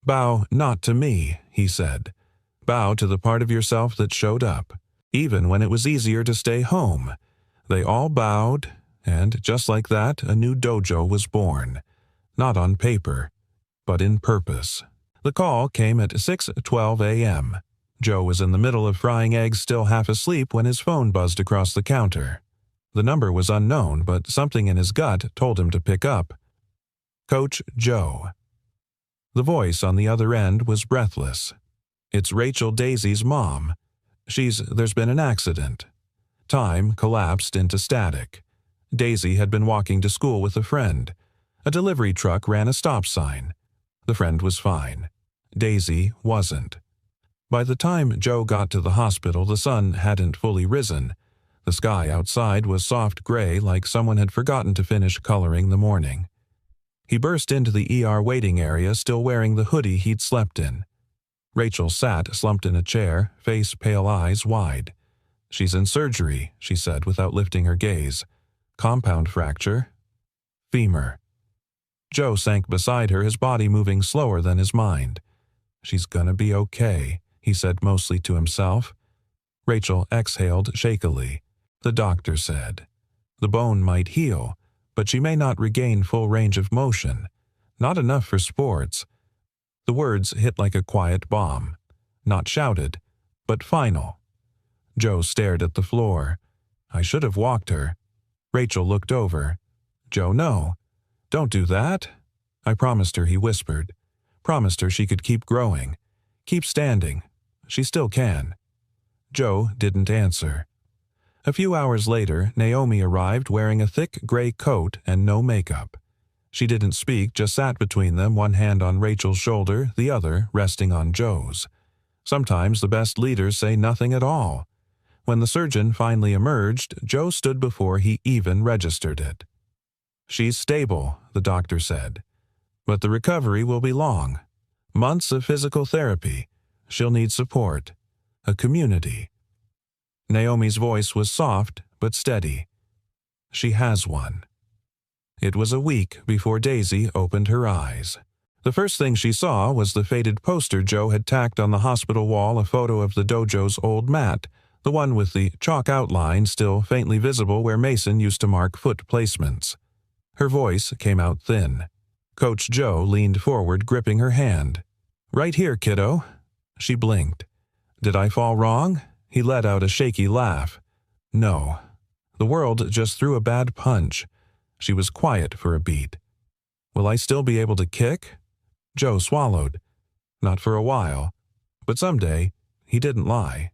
Bow not to me, he said. Bow to the part of yourself that showed up, even when it was easier to stay home. They all bowed, and just like that, a new dojo was born. Not on paper, but in purpose. The call came at 6:12 a.m. Joe was in the middle of frying eggs, still half asleep, when his phone buzzed across the counter. The number was unknown, but something in his gut told him to pick up. Coach Joe. The voice on the other end was breathless. It's Rachel, Daisy's mom. There's been an accident. Time collapsed into static. Daisy had been walking to school with a friend. A delivery truck ran a stop sign. The friend was fine. Daisy wasn't. By the time Joe got to the hospital, the sun hadn't fully risen. The sky outside was soft gray, like someone had forgotten to finish coloring the morning. He burst into the ER waiting area, still wearing the hoodie he'd slept in. Rachel sat slumped in a chair, face pale, eyes wide. She's in surgery, she said without lifting her gaze. Compound fracture. Femur. Joe sank beside her, his body moving slower than his mind. She's gonna be okay, he said mostly to himself. Rachel exhaled shakily. The doctor said. The bone might heal, but she may not regain full range of motion. Not enough for sports. The words hit like a quiet bomb. Not shouted, but final. Joe stared at the floor. I should have walked her. Rachel looked over. Joe, no. Don't do that. I promised her, he whispered. Promised her she could keep growing. Keep standing. She still can. Joe didn't answer. A few hours later, Naomi arrived wearing a thick gray coat and no makeup. She didn't speak, just sat between them, one hand on Rachel's shoulder, the other resting on Joe's. Sometimes the best leaders say nothing at all. When the surgeon finally emerged, Joe stood before he even registered it. She's stable, the doctor said. But the recovery will be long. Months of physical therapy. She'll need support. A community. Naomi's voice was soft but steady. She has one. It was a week before Daisy opened her eyes. The first thing she saw was the faded poster Joe had tacked on the hospital wall, a photo of the dojo's old mat, the one with the chalk outline still faintly visible where Mason used to mark foot placements. Her voice came out thin. Coach Joe leaned forward, gripping her hand. "Right here, kiddo." She blinked. "Did I fall wrong?" He let out a shaky laugh. "No. The world just threw a bad punch." She was quiet for a beat. "Will I still be able to kick?" Joe swallowed. "Not for a while. But someday." He didn't lie.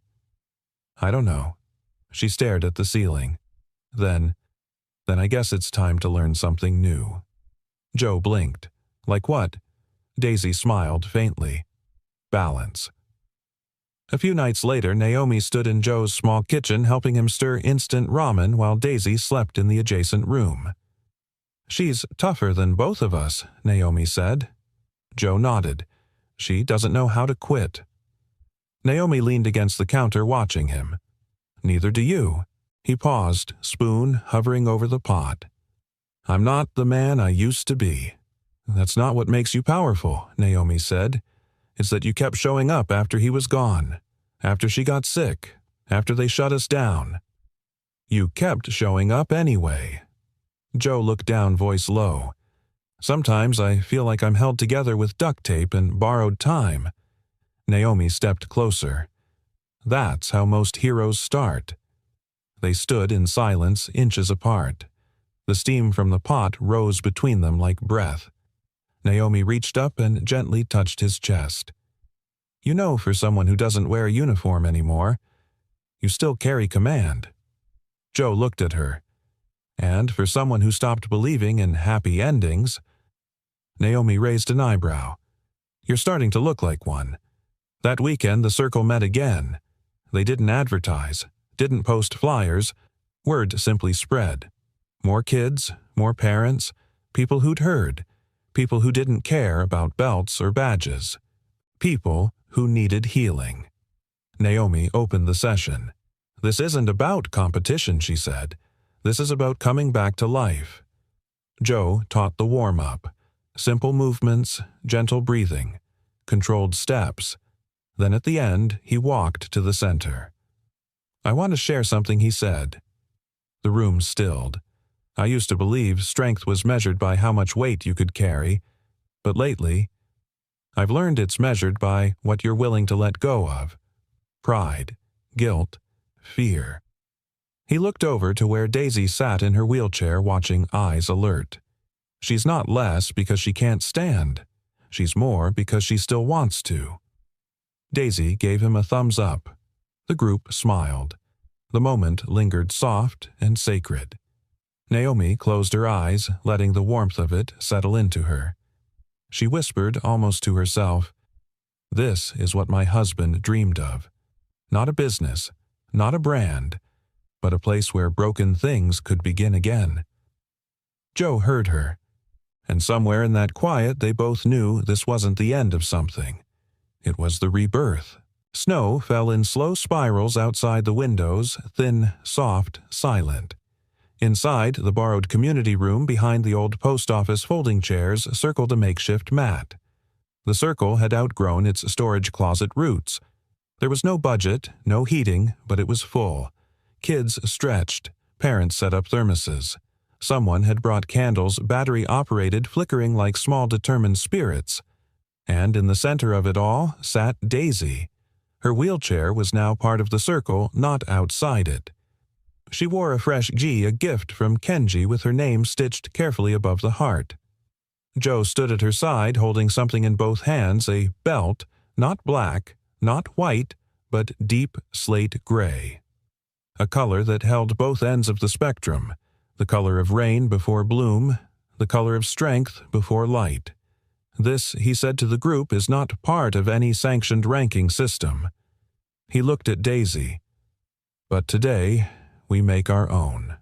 "I don't know." She stared at the ceiling. Then I guess it's time to learn something new." Joe blinked. "Like what?" Daisy smiled faintly. "Balance." A few nights later, Naomi stood in Joe's small kitchen helping him stir instant ramen while Daisy slept in the adjacent room. "She's tougher than both of us," Naomi said. Joe nodded. "She doesn't know how to quit." Naomi leaned against the counter watching him. "Neither do you." He paused, spoon hovering over the pot. "I'm not the man I used to be." "That's not what makes you powerful," Naomi said. "It's that you kept showing up after he was gone, after she got sick, after they shut us down. You kept showing up anyway." Joe looked down, voice low. "Sometimes I feel like I'm held together with duct tape and borrowed time." Naomi stepped closer. "That's how most heroes start." They stood in silence, inches apart. The steam from the pot rose between them like breath. Naomi reached up and gently touched his chest. "You know, for someone who doesn't wear a uniform anymore, you still carry command." Joe looked at her. "And for someone who stopped believing in happy endings." Naomi raised an eyebrow. "You're starting to look like one." That weekend the circle met again. They didn't advertise, didn't post flyers. Word simply spread. More kids, more parents, people who'd heard, people who didn't care about belts or badges, people who needed healing. Naomi opened the session. "This isn't about competition," she said. "This is about coming back to life." Joe taught the warm-up. Simple movements, gentle breathing, controlled steps. Then at the end, he walked to the center. "I want to share something," he said. The room stilled. "I used to believe strength was measured by how much weight you could carry, but lately, I've learned it's measured by what you're willing to let go of. Pride, guilt, fear." He looked over to where Daisy sat in her wheelchair watching, eyes alert. She's not less because she can't stand. She's more because she still wants to. Daisy gave him a thumbs up. The group smiled. The moment lingered soft and sacred. Naomi closed her eyes, letting the warmth of it settle into her. She whispered almost to herself, "This is what my husband dreamed of. Not a business, not a brand, but a place where broken things could begin again." Joe heard her, and somewhere in that quiet they both knew this wasn't the end of something. It was the rebirth. Snow fell in slow spirals outside the windows, thin, soft, silent. Inside the borrowed community room behind the old post office folding chairs circled a makeshift mat. The circle had outgrown its storage closet roots. There was no budget, no heating, but it was full. Kids stretched. Parents set up thermoses. Someone had brought candles, battery-operated, flickering like small determined spirits. And in the center of it all sat Daisy. Her wheelchair was now part of the circle, not outside it. She wore a fresh G, a gift from Kenji with her name stitched carefully above the heart. Joe stood at her side holding something in both hands, a belt, not black, not white, but deep slate gray. A color that held both ends of the spectrum, the color of rain before bloom, the color of strength before light. This, he said to the group, is not part of any sanctioned ranking system. He looked at Daisy. But today, we make our own.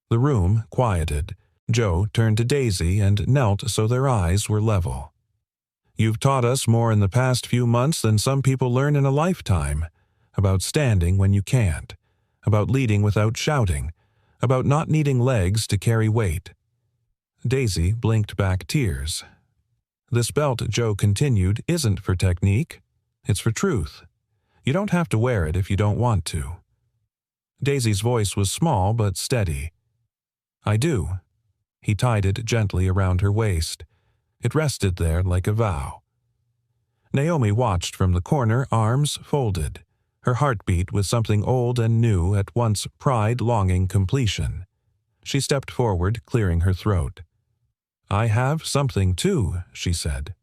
The room quieted. Joe turned to Daisy and knelt so their eyes were level. "You've taught us more in the past few months than some people learn in a lifetime. About standing when you can't. About leading without shouting. About not needing legs to carry weight." Daisy blinked back tears. "This belt," Joe continued, "isn't for technique. It's for truth. You don't have to wear it if you don't want to." Daisy's voice was small but steady. "I do." He tied it gently around her waist. It rested there like a vow. Naomi watched from the corner, arms folded. Her heartbeat was something old and new, at once pride longing completion. She stepped forward, clearing her throat. "I have something too," she said.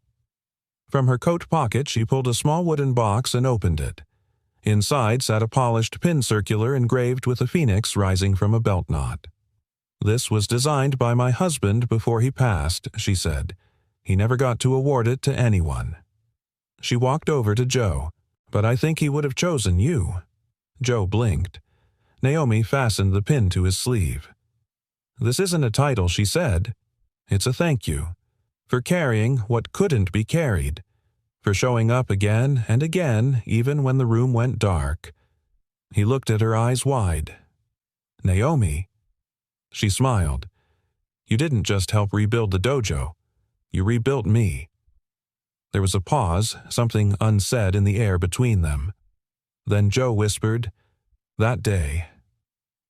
From her coat pocket she pulled a small wooden box and opened it. Inside sat a polished pin circular engraved with a phoenix rising from a belt knot. "This was designed by my husband before he passed," she said. "He never got to award it to anyone." She walked over to Joe. "But I think he would have chosen you." Joe blinked. Naomi fastened the pin to his sleeve. "This isn't a title," she said. "It's a thank you. For carrying what couldn't be carried. For showing up again and again, even when the room went dark." He looked at her, eyes wide. "Naomi." She smiled. "You didn't just help rebuild the dojo. You rebuilt me." There was a pause, something unsaid in the air between them. Then Joe whispered, "That day,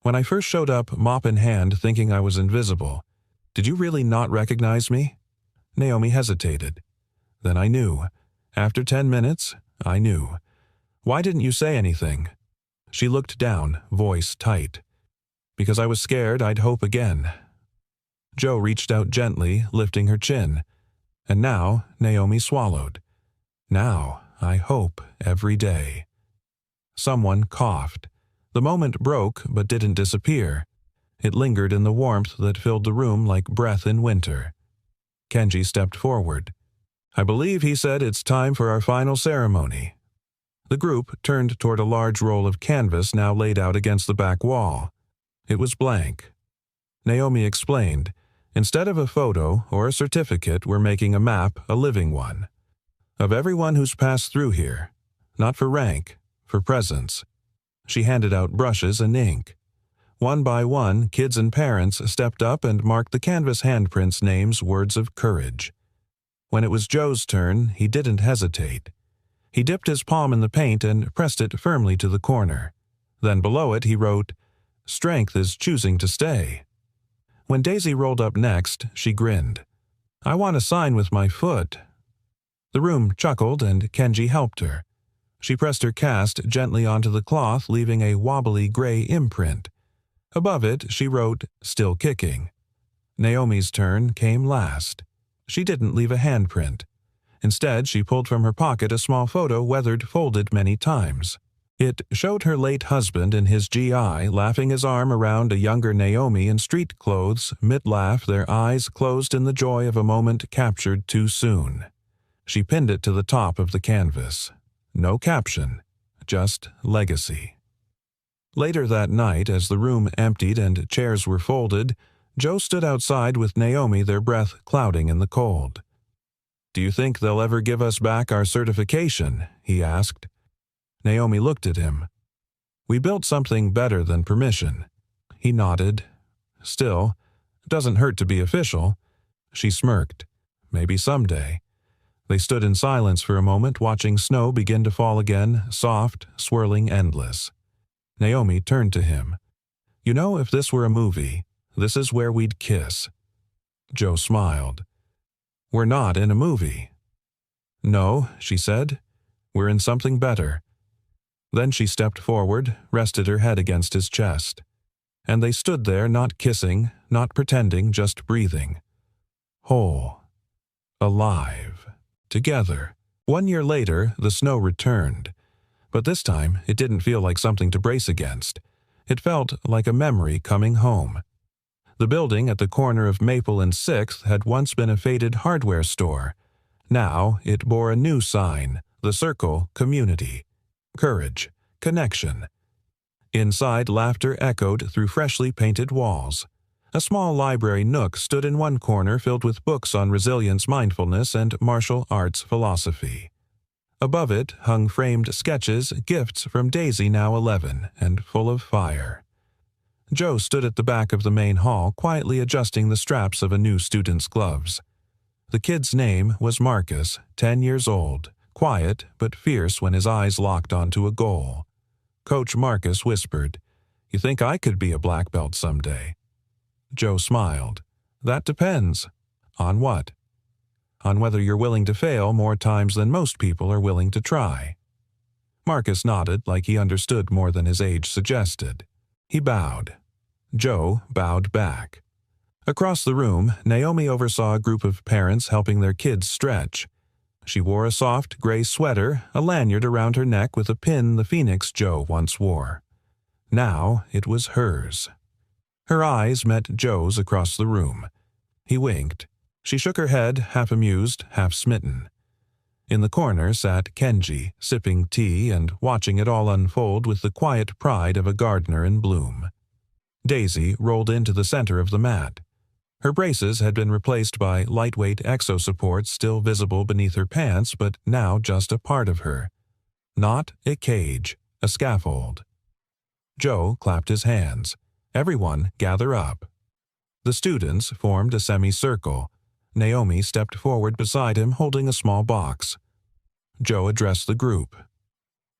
when I first showed up, mop in hand, thinking I was invisible, did you really not recognize me?" Naomi hesitated. "Then I knew. After 10 minutes, I knew. Why didn't you say anything?" She looked down, voice tight. "Because I was scared I'd hope again." Joe reached out gently, lifting her chin. "And now," Naomi swallowed. "Now, I hope every day." Someone coughed. The moment broke but didn't disappear. It lingered in the warmth that filled the room like breath in winter. Kenji stepped forward. "I believe he said it's time for our final ceremony." The group turned toward a large roll of canvas now laid out against the back wall. It was blank. Naomi explained, "Instead of a photo or a certificate, we're making a map, a living one. Of everyone who's passed through here. Not for rank, for presence." She handed out brushes and ink. One by one, kids and parents stepped up and marked the canvas handprints' names words of courage. When it was Joe's turn, he didn't hesitate. He dipped his palm in the paint and pressed it firmly to the corner. Then below it he wrote, "Strength is choosing to stay." When Daisy rolled up next, she grinned. "I want to sign with my foot." The room chuckled and Kenji helped her. She pressed her cast gently onto the cloth, leaving a wobbly gray imprint. Above it, she wrote, "Still kicking." Naomi's turn came last. She didn't leave a handprint. Instead, she pulled from her pocket a small photo weathered folded many times. It showed her late husband in his GI laughing his arm around a younger Naomi in street clothes, mid-laugh, their eyes closed in the joy of a moment captured too soon. She pinned it to the top of the canvas. No caption, just legacy. Later that night, as the room emptied and chairs were folded, Joe stood outside with Naomi, their breath clouding in the cold. "Do you think they'll ever give us back our certification?" he asked. Naomi looked at him. "We built something better than permission." He nodded. "Still, it doesn't hurt to be official." She smirked. "Maybe someday." They stood in silence for a moment, watching snow begin to fall again, soft, swirling, endless. Naomi turned to him. "You know, if this were a movie, this is where we'd kiss." Joe smiled. "We're not in a movie." "No," she said. "We're in something better." Then she stepped forward, rested her head against his chest. And they stood there, not kissing, not pretending, just breathing. Whole. Alive. Together. 1 year later, the snow returned. But this time, it didn't feel like something to brace against. It felt like a memory coming home. The building at the corner of Maple and 6th had once been a faded hardware store. Now it bore a new sign, the Circle Community. Courage. Connection. Inside, laughter echoed through freshly painted walls. A small library nook stood in one corner filled with books on resilience, mindfulness, and martial arts philosophy. Above it hung framed sketches, gifts from Daisy, now 11, and full of fire. Joe stood at the back of the main hall, quietly adjusting the straps of a new student's gloves. The kid's name was Marcus, 10 years old, quiet but fierce when his eyes locked onto a goal. Coach Marcus whispered, "You think I could be a black belt someday?" Joe smiled. "That depends." "On what?" "On whether you're willing to fail more times than most people are willing to try." Marcus nodded like he understood more than his age suggested. He bowed. Joe bowed back. Across the room, Naomi oversaw a group of parents helping their kids stretch. She wore a soft gray sweater, a lanyard around her neck with a pin the Phoenix Joe once wore. Now it was hers. Her eyes met Joe's across the room. He winked. She shook her head, half amused, half smitten. In the corner sat Kenji, sipping tea and watching it all unfold with the quiet pride of a gardener in bloom. Daisy rolled into the center of the mat. Her braces had been replaced by lightweight exo-supports still visible beneath her pants, but now just a part of her. Not a cage, a scaffold. Joe clapped his hands. "Everyone, gather up." The students formed a semicircle. Naomi stepped forward beside him holding a small box. Joe addressed the group.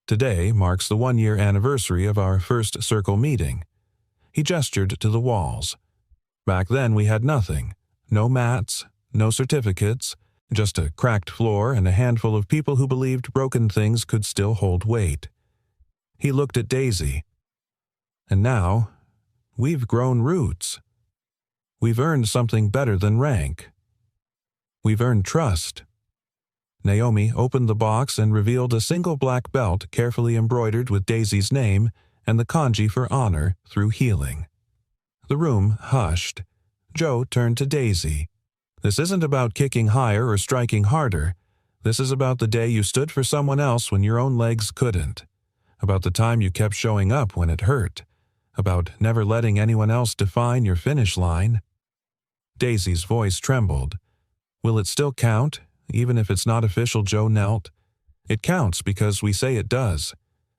"Today marks the 1-year anniversary of our first circle meeting." He gestured to the walls. "Back then we had nothing. No mats, no certificates, just a cracked floor and a handful of people who believed broken things could still hold weight." He looked at Daisy. "And now, we've grown roots. We've earned something better than rank. We've earned trust." Naomi opened the box and revealed a single black belt carefully embroidered with Daisy's name and the kanji for honor through healing. The room hushed. Joe turned to Daisy. "This isn't about kicking higher or striking harder. This is about the day you stood for someone else when your own legs couldn't. About the time you kept showing up when it hurt. About never letting anyone else define your finish line." Daisy's voice trembled. "Will it still count, even if it's not official?" Joe knelt. "It counts because we say it does.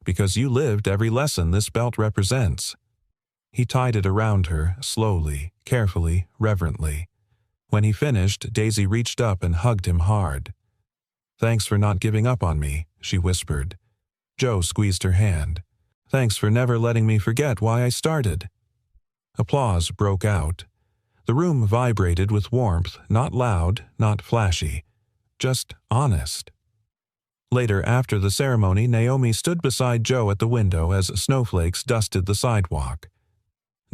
Because you lived every lesson this belt represents." He tied it around her, slowly, carefully, reverently. When he finished, Daisy reached up and hugged him hard. "Thanks for not giving up on me," she whispered. Joe squeezed her hand. "Thanks for never letting me forget why I started." Applause broke out. The room vibrated with warmth, not loud, not flashy, just honest. Later, after the ceremony, Naomi stood beside Joe at the window as snowflakes dusted the sidewalk.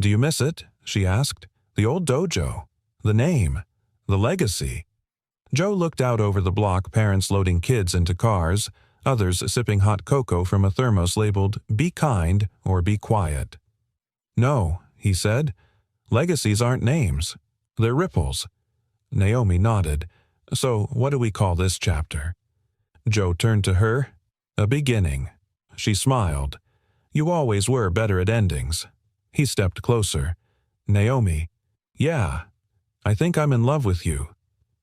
"Do you miss it?" she asked. "The old dojo, the name, the legacy." Joe looked out over the block, parents loading kids into cars, others sipping hot cocoa from a thermos labeled, "Be kind" or "Be quiet." "No," he said. "Legacies aren't names. They're ripples." Naomi nodded. "So what do we call this chapter?" Joe turned to her. "A beginning." She smiled. "You always were better at endings." He stepped closer. "Naomi." "Yeah. I think I'm in love with you."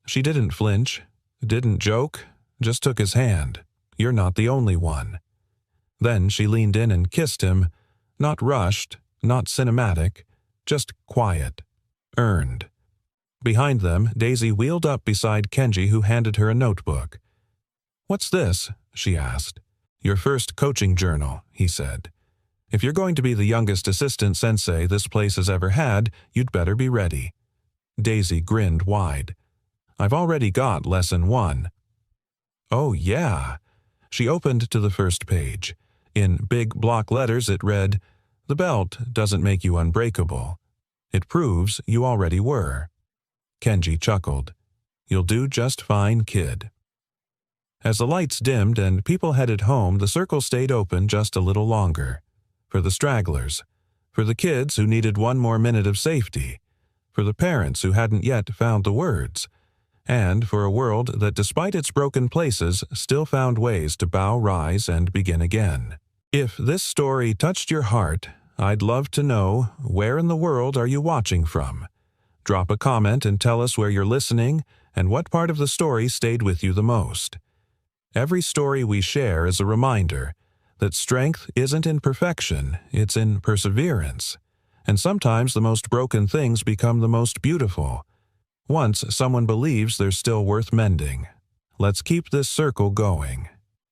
She didn't flinch, didn't joke, just took his hand. "You're not the only one." Then she leaned in and kissed him, not rushed, not cinematic, just quiet, earned. Behind them, Daisy wheeled up beside Kenji, who handed her a notebook. "What's this?" she asked. "Your first coaching journal," he said. "If you're going to be the youngest assistant sensei this place has ever had, you'd better be ready." Daisy grinned wide. "I've already got lesson 1. "Oh, yeah." She opened to the first page. In big block letters it read, "The belt doesn't make you unbreakable. It proves you already were." Kenji chuckled. "You'll do just fine, kid." As the lights dimmed and people headed home, the circle stayed open just a little longer. For the stragglers. For the kids who needed one more minute of safety. For the parents who hadn't yet found the words. And for a world that, despite its broken places, still found ways to bow, rise, and begin again. If this story touched your heart, I'd love to know, where in the world are you watching from? Drop a comment and tell us where you're listening and what part of the story stayed with you the most. Every story we share is a reminder that strength isn't in perfection, it's in perseverance. And sometimes the most broken things become the most beautiful. Once someone believes they're still worth mending. Let's keep this circle going.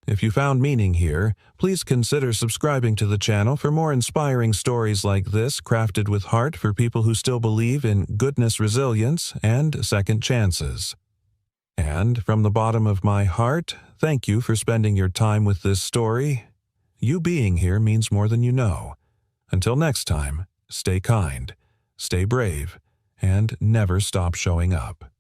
If you found meaning here, please consider subscribing to the channel for more inspiring stories like this crafted with heart for people who still believe in goodness, resilience, and second chances. And from the bottom of my heart, thank you for spending your time with this story. You being here means more than you know. Until next time, stay kind, stay brave, and never stop showing up.